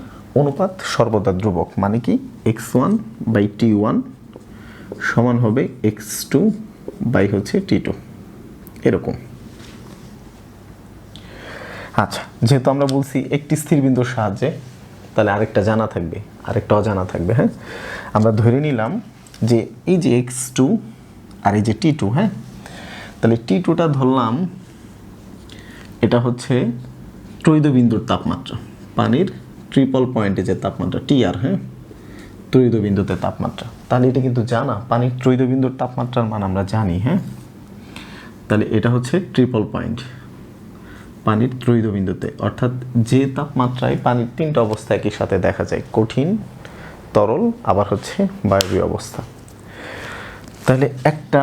অনুপাত সর্বদা ধ্রুবক, মানে কি x1 বাই t1 সমান হবে x2 বাই হচ্ছে t2, এরকম। আচ্ছা, যেহেতু আমরা বলছি একটি স্থির বিন্দুর সাহায্যে, তাহলে আরেকটা জানা থাকবে, আরেকটা অজানা থাকবে। হ্যাঁ, আমরা ধরে নিলাম যে এই যে x2 আর এই যে t2, হ্যাঁ, তাহলে t2টা ধরলাম এটা হচ্ছে ত্রৈধ বিন্দুর তাপমাত্রা, পানির ট্রিপল পয়েন্টে যে তাপমাত্রা টিআর, হ্যাঁ, ত্রৈধ বিন্দুতে তাপমাত্রা। তাহলে এটা কিন্তু জানা, পানির ত্রৈধ বিন্দুর তাপমাত্রার মান আমরা জানি। হ্যাঁ, তাহলে এটা হচ্ছে ট্রিপল পয়েন্ট পানির ত্রৈধ বিন্দুতে, অর্থাৎ যে তাপমাত্রায় পানির তিনটা অবস্থা একই সাথে দেখা যায়, কঠিন, তরল, আবার হচ্ছে বায়বীয় অবস্থা। তাহলে একটা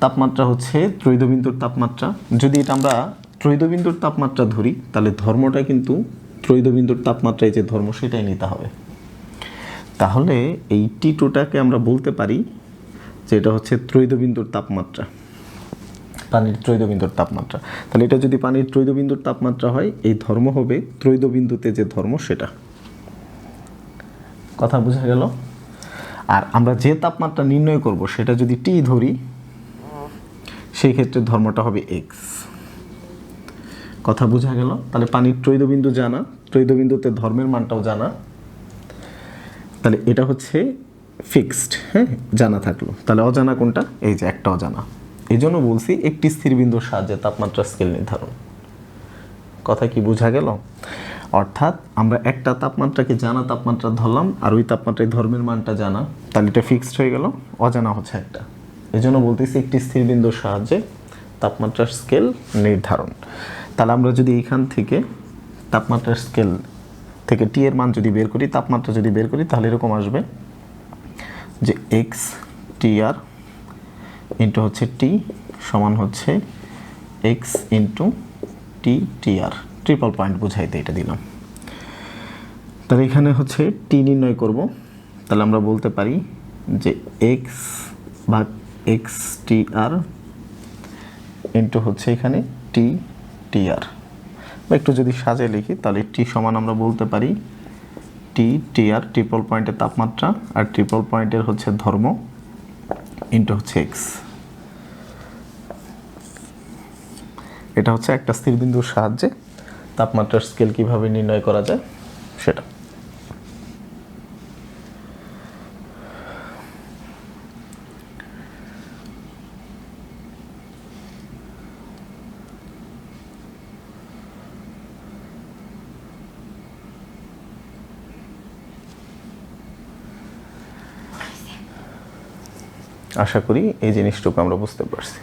তাপমাত্রা হচ্ছে ত্রৈধ বিন্দুর তাপমাত্রা। যদি এটা আমরা ত্রৈধ বিন্দুর তাপমাত্রা ধরি, তাহলে ধর্মটা কিন্তু ত্রৈধ বিন্দুর তাপমাত্রায় যে ধর্ম সেটাই নিতে হবে। তাহলে এই টি2টাকে আমরা বলতে পারি যে এটা হচ্ছে ত্রৈধ বিন্দুর তাপমাত্রা, পানির ত্রৈধ বিন্দুর তাপমাত্রা। তাহলে এটা যদি পানির ত্রৈধ বিন্দুর তাপমাত্রা হয়, এই ধর্ম হবে ত্রৈধ বিন্দুতে যে ধর্ম সেটা। কথা বোঝা গেল? আর আমরা যে তাপমাত্রা নির্ণয় করব সেটা যদি টি ধরি, সেই ক্ষেত্রে ধর্মটা হবে এক্স। কথা বোঝা গেল? তাহলে পানির ত্রৈধ বিন্দু জানা, ত্রৈধ বিন্দুতে ধর্মের মানটাও জানা, তাহলে এটা হচ্ছে ফিক্সড। হ্যাঁ, জানা থাকলো। তাহলে অজানা কোনটা? এই যে একটা অজানা। এই জন্য বলছি একটি স্থির বিন্দুর সাহায্যে তাপমাত্রা স্কেল নির্ধারণ। কথা কি বোঝা গেল? অর্থাৎ আমরা একটা তাপমাত্রাকে জানা তাপমাত্রা ধরলাম, আর ওই তাপমাত্রায় ধর্মের মানটা জানা, তাহলে এটা ফিক্সড হয়ে গেল, অজানা হচ্ছে একটা। এই জন্য বলতেছি একটি স্থির বিন্দুর সাহায্যে তাপমাত্রার স্কেল নির্ধারণ। তাহলে আমরা যদি এইখান থেকে তাপমাত্রার স্কেল থেকে টি এর মান যদি বের করি, তাপমাত্রা যদি বের করি, তাহলে এরকম আসবে যে এক্স টি আর ইন্টু হচ্ছে টি সমান হচ্ছে এক্স ইন্টু টি টি আর, ট্রিপল পয়েন্ট বুঝাইতে এটা দিলাম। তাহলে এখানে হচ্ছে টি নির্ণয় করব, তাহলে আমরা বলতে পারি যে এক্স ভাগ এক্স টি আর ইন্টু হচ্ছে এখানে টি টিআর, বা একটু যদি সাজিয়ে লিখি তাহলে টি সমান আমরা বলতে পারি টি টিআর ট্রিপল পয়েন্টের তাপমাত্রা আর ট্রিপল পয়েন্টের হচ্ছে ধর্ম ইন্টু হচ্ছে এক্স। এটা হচ্ছে একটা স্থির বিন্দুর সাহায্যে তাপমাত্রার স্কেল কিভাবে নির্ণয় করা যায় সেটা। আশা করি এই জিনিসটুকু আমরা বুঝতে পারছি।